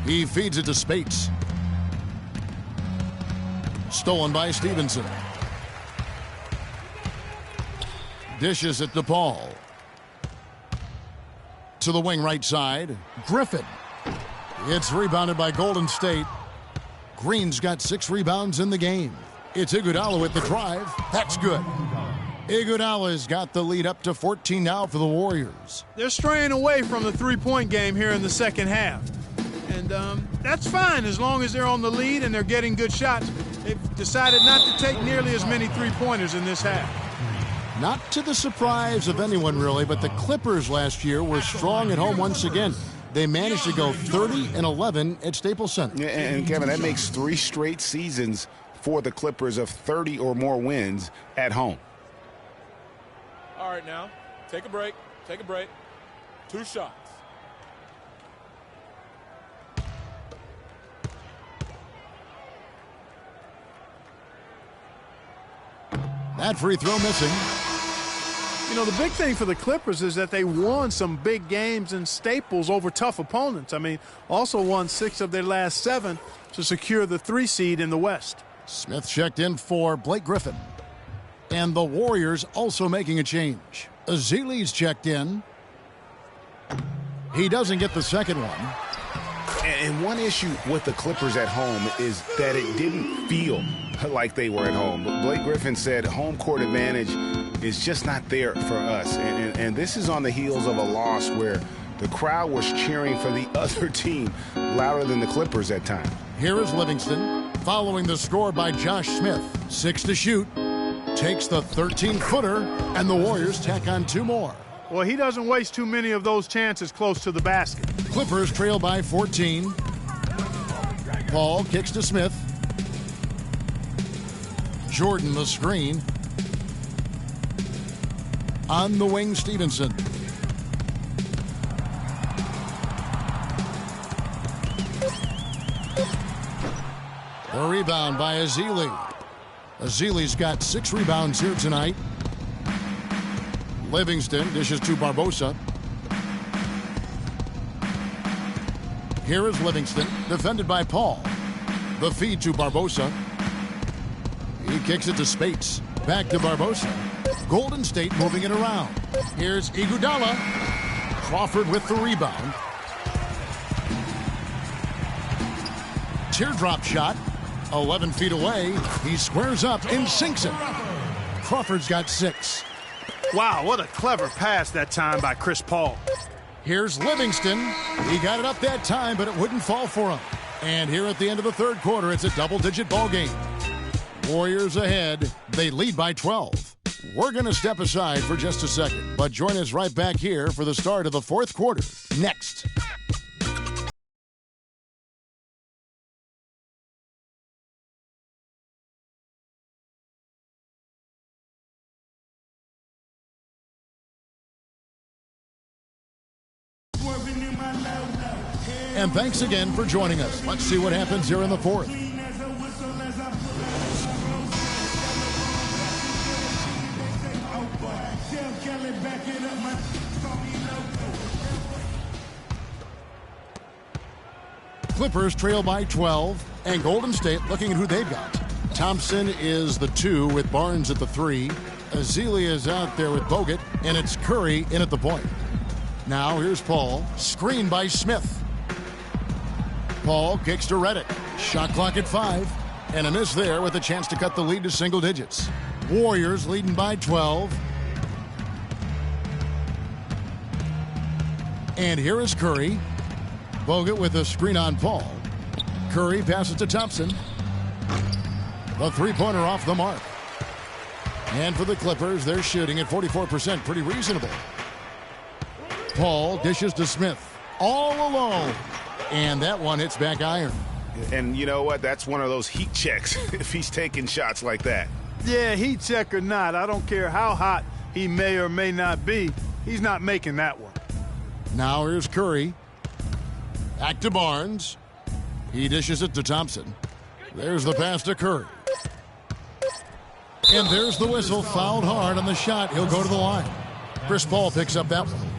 He feeds it to Spates. Stolen by Stevenson. Dishes it to Paul. To the wing right side. Griffin. It's rebounded by Golden State. Green's got 6 rebounds in the game. It's Iguodala with the drive. That's good. Iguodala's got the lead up to 14 now for the Warriors. They're straying away from the three-point game here in the second half. And that's fine as long as they're on the lead and they're getting good shots. They've decided not to take nearly as many three-pointers in this half. Not to the surprise of anyone, really, but the Clippers last year were strong at home once again. They managed to go 30-11 at Staples Center. Yeah, and Kevin, that makes 3 straight seasons for the Clippers of 30 or more wins at home. All right, now, take a break. Take a break. 2 shots. That free throw missing. You know, the big thing for the Clippers is that they won some big games in Staples over tough opponents. I mean, also won 6 of their last 7 to secure the 3 seed in the West. Smith checked in for Blake Griffin. And the Warriors also making a change. Ezeli's checked in. He doesn't get the second one. And one issue with the Clippers at home is that it didn't feel like they were at home. Blake Griffin said home court advantage is just not there for us. And this is on the heels of a loss where the crowd was cheering for the other team louder than the Clippers at times. Here is Livingston following the score by Josh Smith. 6 to shoot. Takes the 13-footer, and the Warriors tack on 2 more. Well, he doesn't waste too many of those chances close to the basket. Clippers trail by 14. Paul kicks to Smith. Jordan the screen. On the wing, Stevenson. The rebound by Ezeli. Ezeli's got 6 rebounds here tonight. Livingston dishes to Barbosa. Here is Livingston, defended by Paul. The feed to Barbosa. He kicks it to Spates. Back to Barbosa. Golden State moving it around. Here's Iguodala. Crawford with the rebound. Teardrop shot. 11 feet away. He squares up and sinks it. Crawford's got 6. Wow, what a clever pass that time by Chris Paul. Here's Livingston. He got it up that time, but it wouldn't fall for him. And here at the end of the third quarter, it's a double-digit ball game. Warriors ahead. They lead by 12. We're going to step aside for just a second, but join us right back here for the start of the fourth quarter. Next. And thanks again for joining us. Let's see what happens here in the fourth. Clippers trail by 12, and Golden State looking at who they've got. Thompson is the 2 with Barnes at the 3. Ezeli is out there with Bogut, and it's Curry in at the point. Now here's Paul, screened by Smith. Paul kicks to Reddick. Shot clock at 5. And a miss there with a chance to cut the lead to single digits. Warriors leading by 12. And here is Curry. Bogut with a screen on Paul. Curry passes to Thompson. The three-pointer off the mark. And for the Clippers, they're shooting at 44%. Pretty reasonable. Paul dishes to Smith. All alone. And that one hits back iron. And you know what? That's one of those heat checks if he's taking shots like that. Yeah, heat check or not, I don't care how hot he may or may not be. He's not making that one. Now here's Curry. Back to Barnes. He dishes it to Thompson. There's the pass to Curry. And there's the whistle. Fouled hard on the shot. He'll go to the line. Chris Paul picks up that one.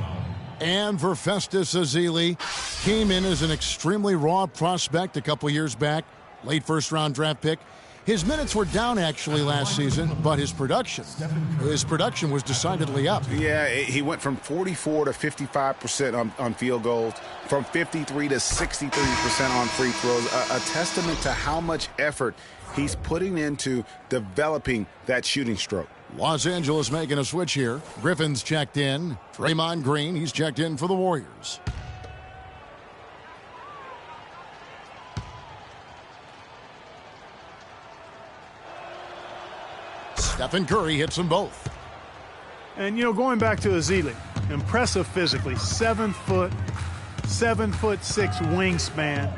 And for Festus Ezeli, came in as an extremely raw prospect a couple years back. Late first-round draft pick. His minutes were down, actually, last season, but his production was decidedly up. Yeah, he went from 44 to 55% on field goals, from 53 to 63% on free throws, a testament to how much effort he's putting into developing that shooting stroke. Los Angeles making a switch here. Griffin's checked in. Draymond Green, he's checked in for the Warriors. Stephen Curry hits them both. And, you know, going back to Ezeli, impressive physically, 7 foot, 7'6" wingspan,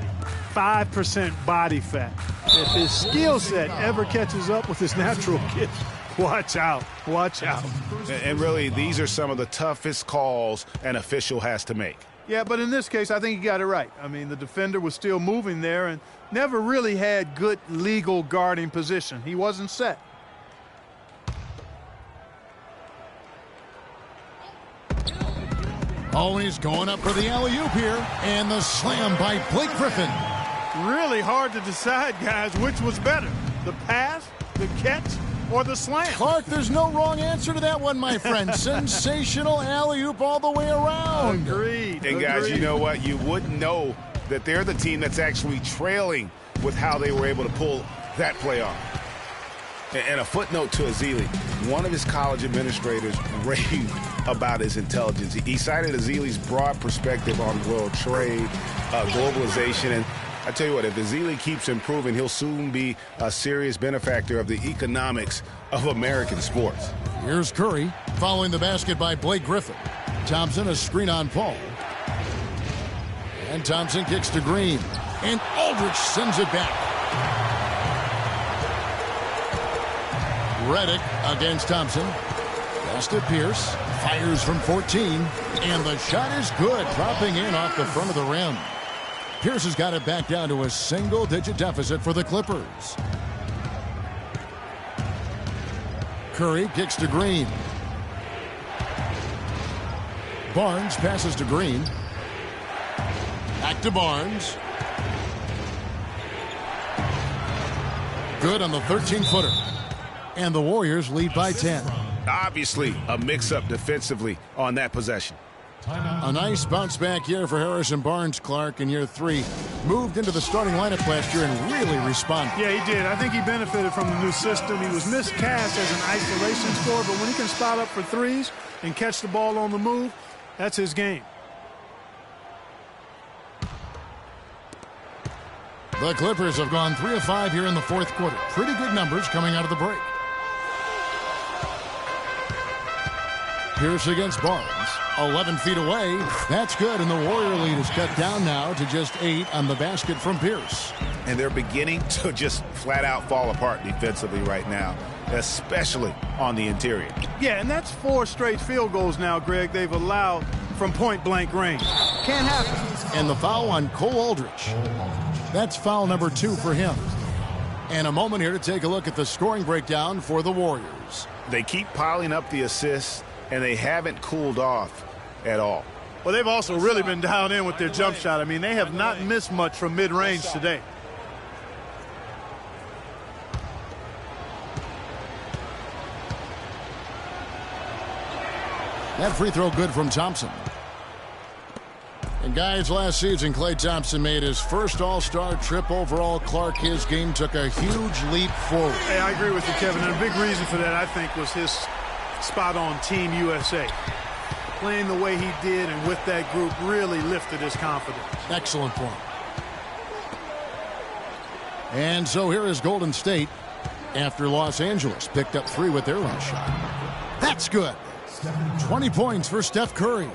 5% body fat. If his skill set ever catches up with his natural gifts, watch out, watch out. And really, these are some of the toughest calls an official has to make. Yeah, but in this case, I think he got it right. I mean, the defender was still moving there and never really had good legal guarding position. He wasn't set. Oh, he's going up for the alley-oop here. And the slam by Blake Griffin. Really hard to decide, guys, which was better, the pass, the catch, or the slam. Clark, there's no wrong answer to that one, my friend. Sensational alley-oop all the way around. Agreed. And guys, you know what? You wouldn't know that they're the team that's actually trailing with how they were able to pull that play off. And a footnote to Ezeli, one of his college administrators raved about his intelligence. He cited Ezeli's broad perspective on world trade, globalization, and I tell you what, if Ezeli keeps improving, he'll soon be a serious benefactor of the economics of American sports. Here's Curry, following the basket by Blake Griffin. Thompson, a screen on Paul. And Thompson kicks to Green. And Aldridge sends it back. Redick against Thompson. Pass to Pierce. Fires from 14. And the shot is good, dropping in off the front of the rim. Pierce has got it back down to a single-digit deficit for the Clippers. Curry kicks to Green. Barnes passes to Green. Back to Barnes. Good on the 13-footer. And the Warriors lead by 10. Obviously, a mix-up defensively on that possession. A nice bounce back year for Harrison Barnes, Clark, in year 3. Moved into the starting lineup last year and really responded. Yeah, he did. I think he benefited from the new system. He was miscast as an isolation scorer, but when he can spot up for threes and catch the ball on the move, that's his game. The Clippers have gone 3 of 5 here in the fourth quarter. Pretty good numbers coming out of the break. Pierce against Barnes. 11 feet away. That's good, and the Warrior lead is cut down now to just 8 on the basket from Pierce. And they're beginning to just flat-out fall apart defensively right now, especially on the interior. Yeah, and that's 4 straight field goals now, Greg, they've allowed from point-blank range. Can't happen. And the foul on Cole Aldridge. That's foul number 2 for him. And a moment here to take a look at the scoring breakdown for the Warriors. They keep piling up the assists, and they haven't cooled off at all. Well, they've also really been dialed in with their jump shot. I mean, they have not missed much from mid-range today. That free throw good from Thompson. And guys, last season, Klay Thompson made his first All-Star trip overall. Clark, his game took a huge leap forward. Hey, I agree with you, Kevin. And a big reason for that, I think, was his spot on Team USA. Playing the way he did and with that group really lifted his confidence. Excellent point. And so here is Golden State after Los Angeles picked up 3 with their last shot. That's good. 20 points for Steph Curry.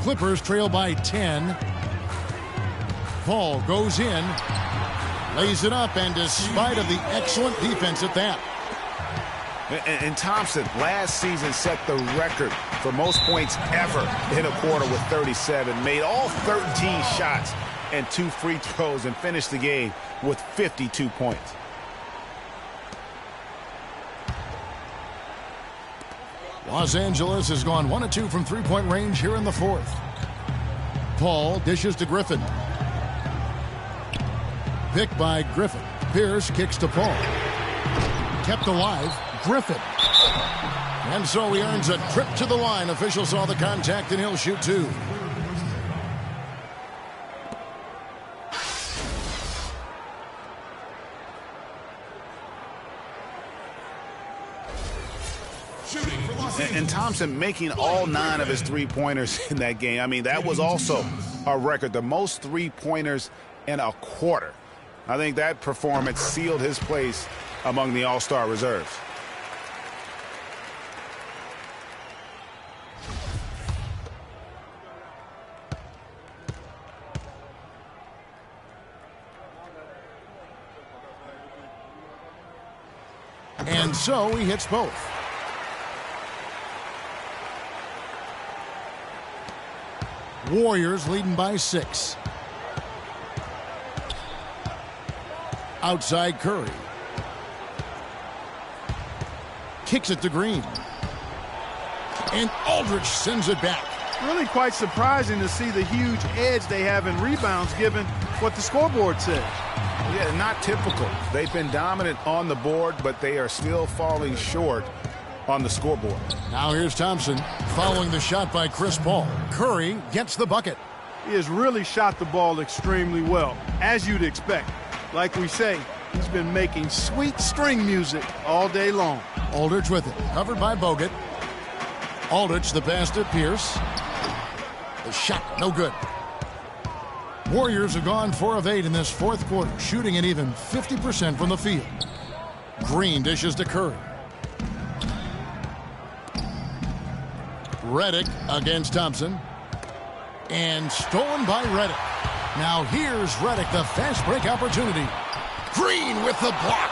Clippers trail by 10. Paul goes in, lays it up, and despite of the excellent defense at that. And Thompson last season set the record for most points ever in a quarter with 37. Made all 13 shots and 2 free throws and finished the game with 52 points. Los Angeles has gone 1 of 2 from three-point range here in the fourth. Paul dishes to Griffin. Picked by Griffin. Pierce kicks to Paul. Kept alive, Griffin. And so he earns a trip to the line. Officials saw the contact and he'll shoot 2. And Thompson making all 9 of his three-pointers in that game. I mean, that was also a record, the most three-pointers in a quarter. I think that performance sealed his place among the all-star reserves. And so he hits both. Warriors leading by 6. Outside Curry. Kicks it to Green. And Aldridge sends it back. Really quite surprising to see the huge edge they have in rebounds given what the scoreboard says. Yeah, not typical. They've been dominant on the board, but they are still falling short on the scoreboard. Now here's Thompson following the shot by Chris Paul. Curry gets the bucket. He has really shot the ball extremely well, as you'd expect. Like we say, he's been making sweet string music all day long. Aldridge with it, covered by Bogut. Aldridge the pass to Pierce. The shot, no good. Warriors have gone 4 of 8 in this fourth quarter, shooting an even 50% from the field. Green dishes to Curry. Redick against Thompson. And stolen by Redick. Now here's Redick, the fast break opportunity. Green with the block.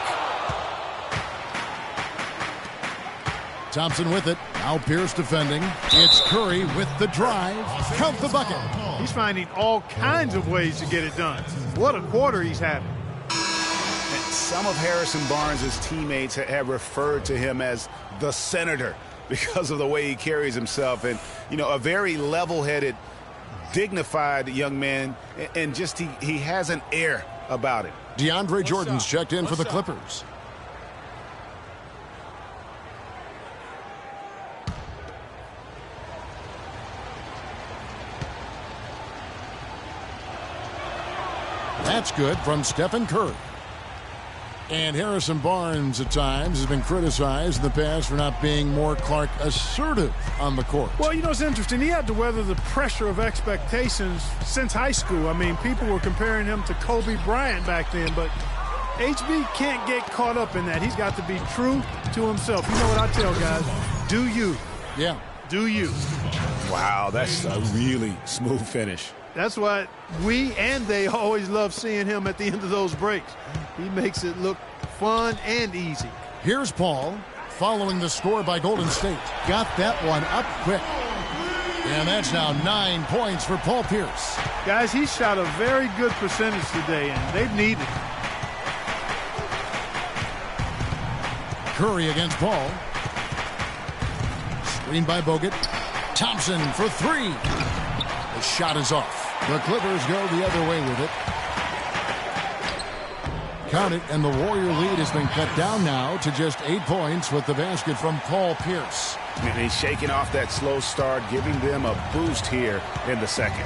Thompson with it. Now Pierce defending. It's Curry with the drive. Count the bucket. He's finding all kinds of ways to get it done. What a quarter he's having. And some of Harrison Barnes' teammates have referred to him as the senator because of the way he carries himself. And, you know, a very level-headed, dignified young man. And just he has an air about him. DeAndre Jordan's checked in for the Clippers. That's good from Stephen Curry. And Harrison Barnes at times has been criticized in the past for not being more Clark assertive on the court. Well, you know, it's interesting. He had to weather the pressure of expectations since high school. I mean, people were comparing him to Kobe Bryant back then, but HB can't get caught up in that. He's got to be true to himself. You know what I tell guys? Do you. Yeah. Do you. Wow, that's a really smooth finish. That's why we and they always love seeing him at the end of those breaks. He makes it look fun and easy. Here's Paul following the score by Golden State. Got that one up quick. And that's now 9 points for Paul Pierce. Guys, he shot a very good percentage today, and they've needed it. Curry against Paul. Screened by Bogut. Thompson for 3. The shot is off. The Clippers go the other way with it. Count it, and the Warrior lead has been cut down now to just 8 points with the basket from Paul Pierce. And he's shaking off that slow start, giving them a boost here in the second.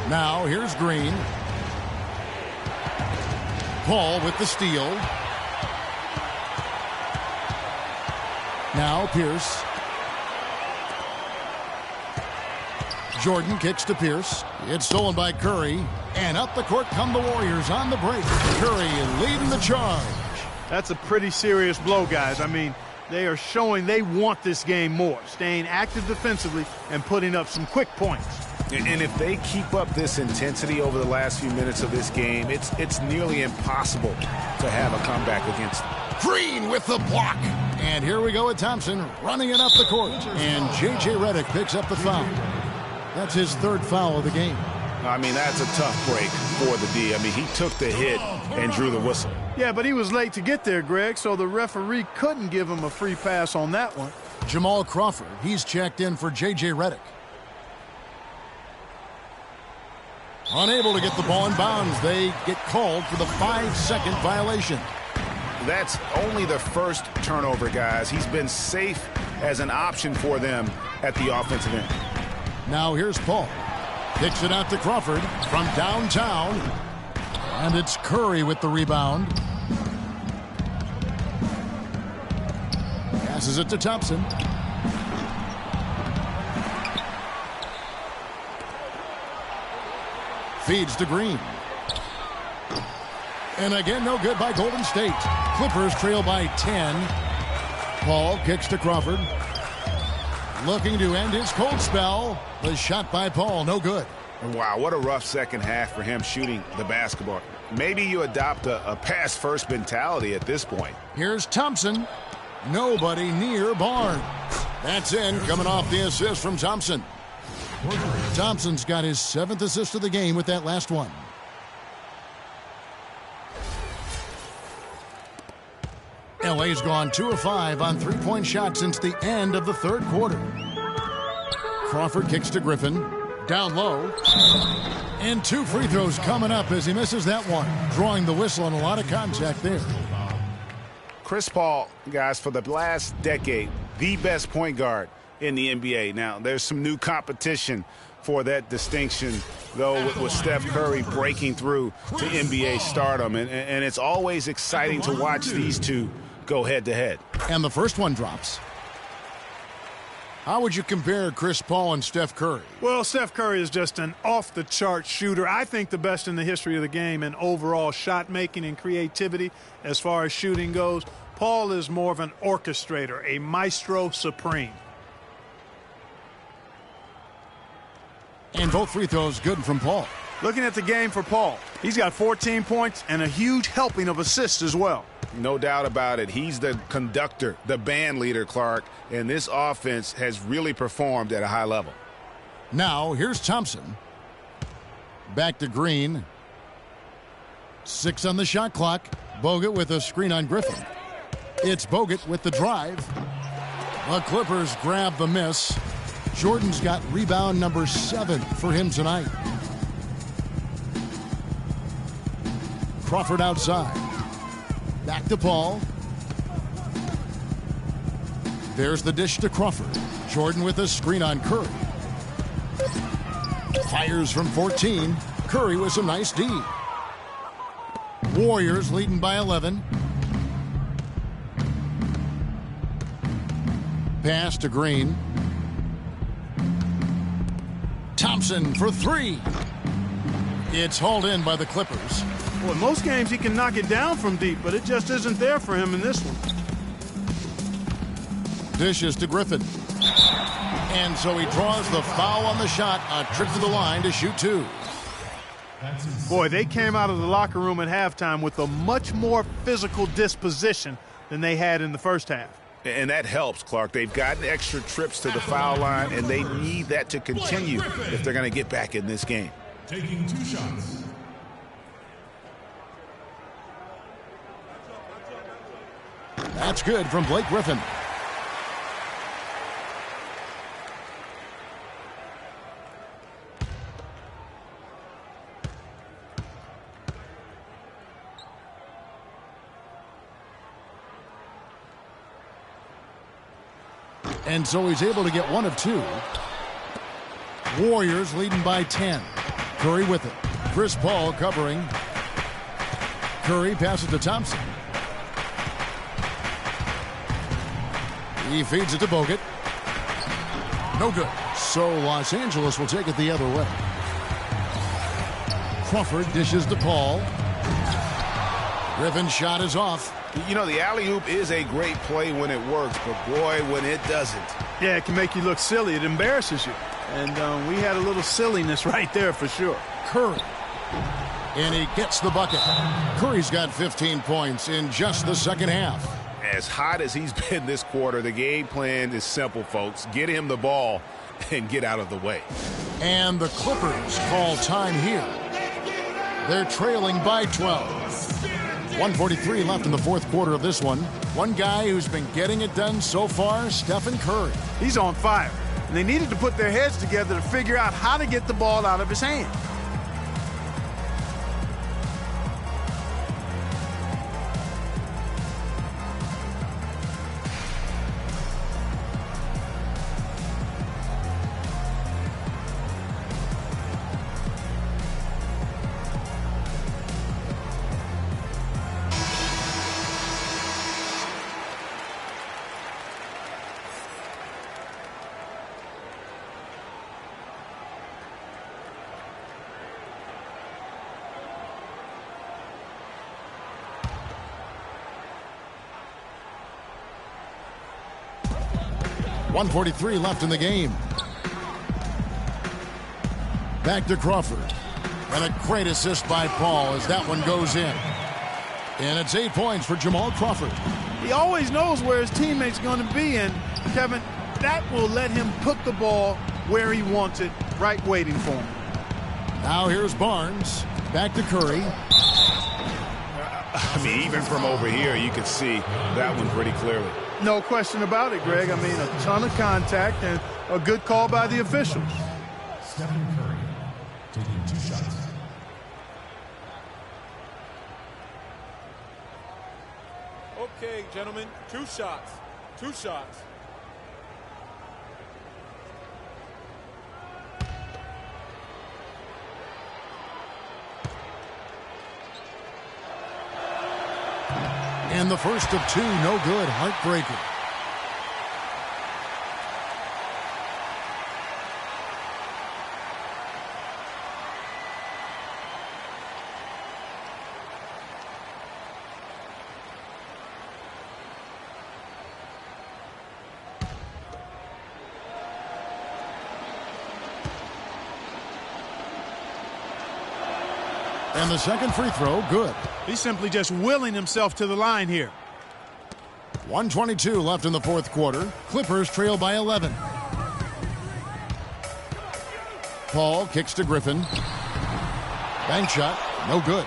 Now here's Green. Paul with the steal. Now Pierce. Jordan kicks to Pierce. It's stolen by Curry. And up the court come the Warriors on the break. Curry leading the charge. That's a pretty serious blow, guys. I mean, they are showing they want this game more, staying active defensively and putting up some quick points. And if they keep up this intensity over the last few minutes of this game, it's nearly impossible to have a comeback against them. Green with the block. And here we go with Thompson running it up the court. And J.J. Redick picks up the foul. That's his 3rd foul of the game. I mean, that's a tough break for the D. I mean, he took the hit and drew the whistle. Yeah, but he was late to get there, Greg, so the referee couldn't give him a free pass on that one. Jamal Crawford, he's checked in for J.J. Redick. Unable to get the ball in bounds. They get called for the 5-second violation. That's only the first turnover, guys. He's been safe as an option for them at the offensive end. Now here's Paul. Kicks it out to Crawford from downtown. And it's Curry with the rebound. Passes it to Thompson. Feeds to Green. And again, no good by Golden State. Clippers trail by 10. Paul kicks to Crawford. Looking to end his cold spell. The shot by Paul, no good. Wow, what a rough second half for him shooting the basketball. Maybe you adopt a pass-first mentality at this point. Here's Thompson. Nobody near Barnes. That's in, coming off the assist from Thompson. Thompson's got his 7th assist of the game with that last one. LA's gone 2 of 5 on three-point shots since the end of the third quarter. Crawford kicks to Griffin. Down low. And 2 free throws coming up as he misses that one. Drawing the whistle on a lot of contact there. Chris Paul, guys, for the last decade, the best point guard in the NBA. Now, there's some new competition for that distinction, though, with Steph Curry breaking through to NBA stardom. And it's always exciting to watch these two go head-to-head. And the first one drops. How would you compare Chris Paul and Steph Curry? Well, Steph Curry is just an off-the-chart shooter. I think the best in the history of the game in overall shot making and creativity as far as shooting goes. Paul is more of an orchestrator, a maestro supreme. And both free throws good from Paul. Looking at the game for Paul, he's got 14 points and a huge helping of assists as well. No doubt about it. He's the conductor, the band leader, Clark, and this offense has really performed at a high level. Now, here's Thompson. Back to Green. 6 on the shot clock. Bogut with a screen on Griffin. It's Bogut with the drive. The Clippers grab the miss. Jordan's got rebound number 7 for him tonight. Crawford outside. Back to Paul. There's the dish to Crawford. Jordan with a screen on Curry. Fires from 14. Curry with some nice D. Warriors leading by 11. Pass to Green. Thompson for 3. It's hauled in by the Clippers. Well, in most games he can knock it down from deep, but it just isn't there for him in this one. Dishes to Griffin. And so he draws the foul on the shot. A trip to the line to shoot 2. Boy, they came out of the locker room at halftime with a much more physical disposition than they had in the first half. And that helps, Clark. They've gotten extra trips to the foul line, and they need that to continue if they're going to get back in this game. Taking 2 shots. That's good from Blake Griffin. And so he's able to get 1 of 2. Warriors leading by 10. Curry with it. Chris Paul covering. Curry passes to Thompson. He feeds it to Bogut. No good. So Los Angeles will take it the other way. Crawford dishes to Paul. Griffin's shot is off. You know, the alley-oop is a great play when it works, but boy, when it doesn't. Yeah, it can make you look silly. It embarrasses you. And we had a little silliness right there for sure. Curry. And he gets the bucket. Curry's got 15 points in just the second half. As hot as he's been this quarter, the game plan is simple, folks. Get him the ball and get out of the way. And the Clippers call time here. They're trailing by 12. 1:43 left in the fourth quarter of this one. One guy who's been getting it done so far, Stephen Curry. He's on fire, and they needed to put their heads together to figure out how to get the ball out of his hand. .143 left in the game. Back to Crawford. And a great assist by Paul as that one goes in. And it's 8 points for Jamal Crawford. He always knows where his teammate's going to be, and Kevin, that will let him put the ball where he wants it, right waiting for him. Now here's Barnes. Back to Curry. I mean, even from over here, you could see that one pretty clearly. No question about it, Greg. I mean, a ton of contact and a good call by the officials. Stephen Curry taking 2 shots. Okay, gentlemen, 2 shots. 2 shots. And the first of 2, no good. Heartbreaker. And the second free throw, good. He's simply just willing himself to the line here. 1:22 left in the fourth quarter. Clippers trail by 11. Paul kicks to Griffin. Bank shot, no good.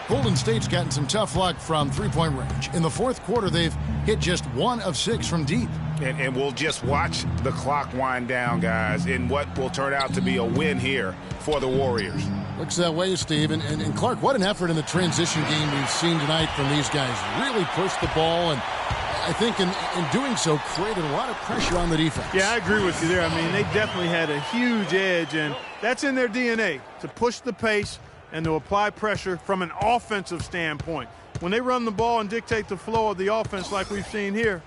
Golden State's gotten some tough luck from three-point range. In the fourth quarter, they've hit just 1 of 6 from deep. And we'll just watch the clock wind down, guys, in what will turn out to be a win here for the Warriors. Looks that way, Steve. And Clark, what an effort in the transition game we've seen tonight from these guys. Really pushed the ball, and I think in doing so created a lot of pressure on the defense. Yeah, I agree with you there. I mean, they definitely had a huge edge, and that's in their DNA, to push the pace and to apply pressure from an offensive standpoint. When they run the ball and dictate the flow of the offense like we've seen here,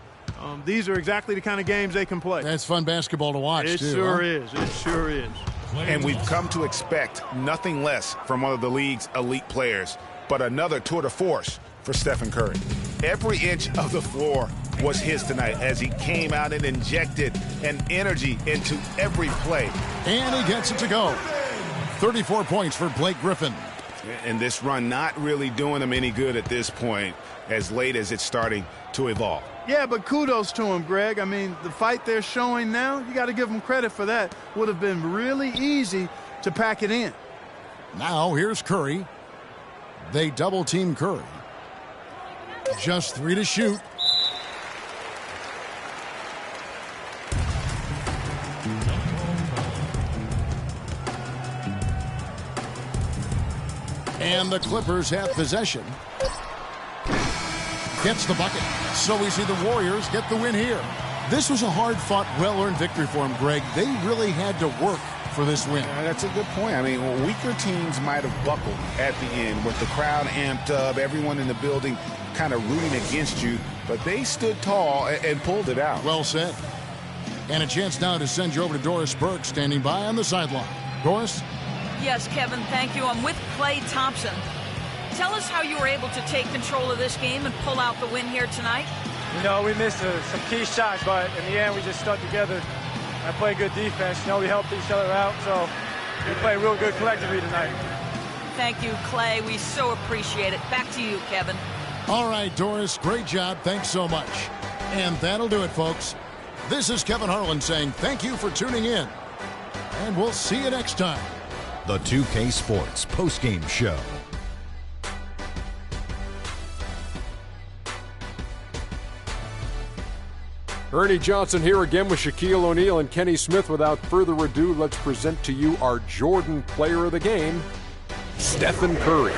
these are exactly the kind of games they can play. That's fun basketball to watch, It too. sure is. It sure is. And we've come to expect nothing less from one of the league's elite players, but another tour de force for Stephen Curry. Every inch of the floor was his tonight as he came out and injected an energy into every play. And he gets it to go. 34 points for Blake Griffin. And this run not really doing him any good at this point, as late as it's starting to evolve. Yeah, but kudos to him, Greg. I mean, the fight they're showing now, you got to give them credit for that. Would have been really easy to pack it in. Now here's Curry. They double-team Curry. Just 3 to shoot. And the Clippers have possession. Gets the bucket. So we see the Warriors get the win here. This was a hard-fought, well-earned victory for them, Greg. They really had to work for this win. That's a good point. I mean, weaker teams might have buckled at the end with the crowd amped up, everyone in the building kind of rooting against you, but they stood tall and pulled it out. Well said. And a chance now to send you over to Doris Burke, standing by on the sideline. Doris? Yes, Kevin, thank you. I'm with Klay Thompson. Tell us how you were able to take control of this game and pull out the win here tonight. You know, we missed some key shots, but in the end, we just stuck together and played good defense. You know, we helped each other out, so we played real good collectively tonight. Thank you, Klay. We so appreciate it. Back to you, Kevin. All right, Doris, great job. Thanks so much. And that'll do it, folks. This is Kevin Harlan saying thank you for tuning in, and we'll see you next time. The 2K Sports postgame show. Ernie Johnson here again with Shaquille O'Neal and Kenny Smith. Without further ado, let's present to you our Jordan Player of the Game, Stephen Curry.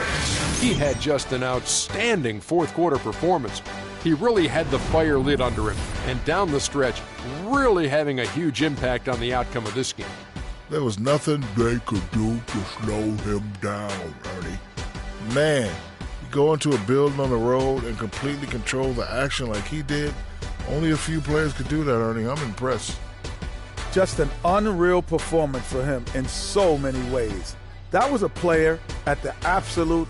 He had just an outstanding fourth quarter performance. He really had the fire lit under him, and down the stretch, really having a huge impact on the outcome of this game. There was nothing they could do to slow him down, Ernie. Man, you go into a building on the road and completely control the action like he did. Only a few players could do that, Ernie. I'm impressed. Just an unreal performance for him in so many ways. That was a player at the absolute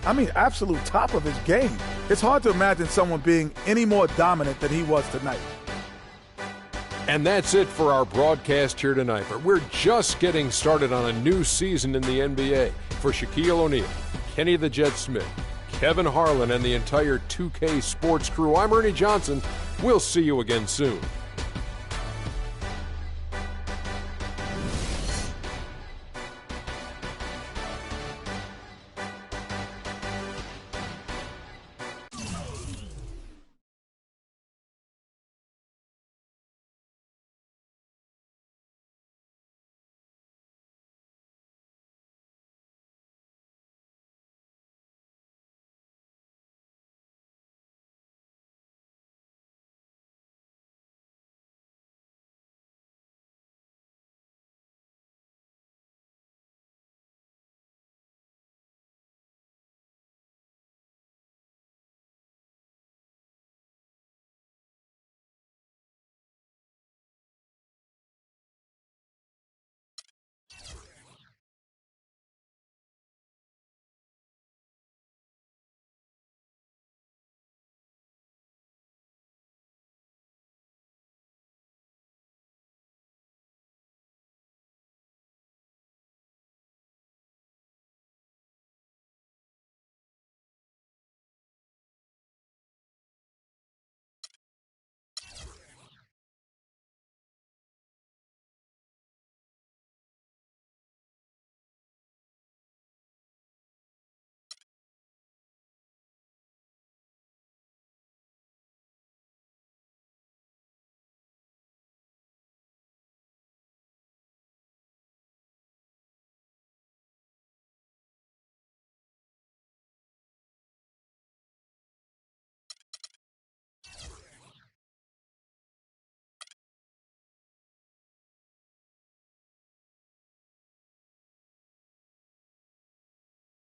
top of his game. It's hard to imagine someone being any more dominant than he was tonight. And that's it for our broadcast here tonight. But we're just getting started on a new season in the NBA. For Shaquille O'Neal, Kenny the Jet Smith, Kevin Harlan, and the entire 2K Sports crew, I'm Ernie Johnson. We'll see you again soon.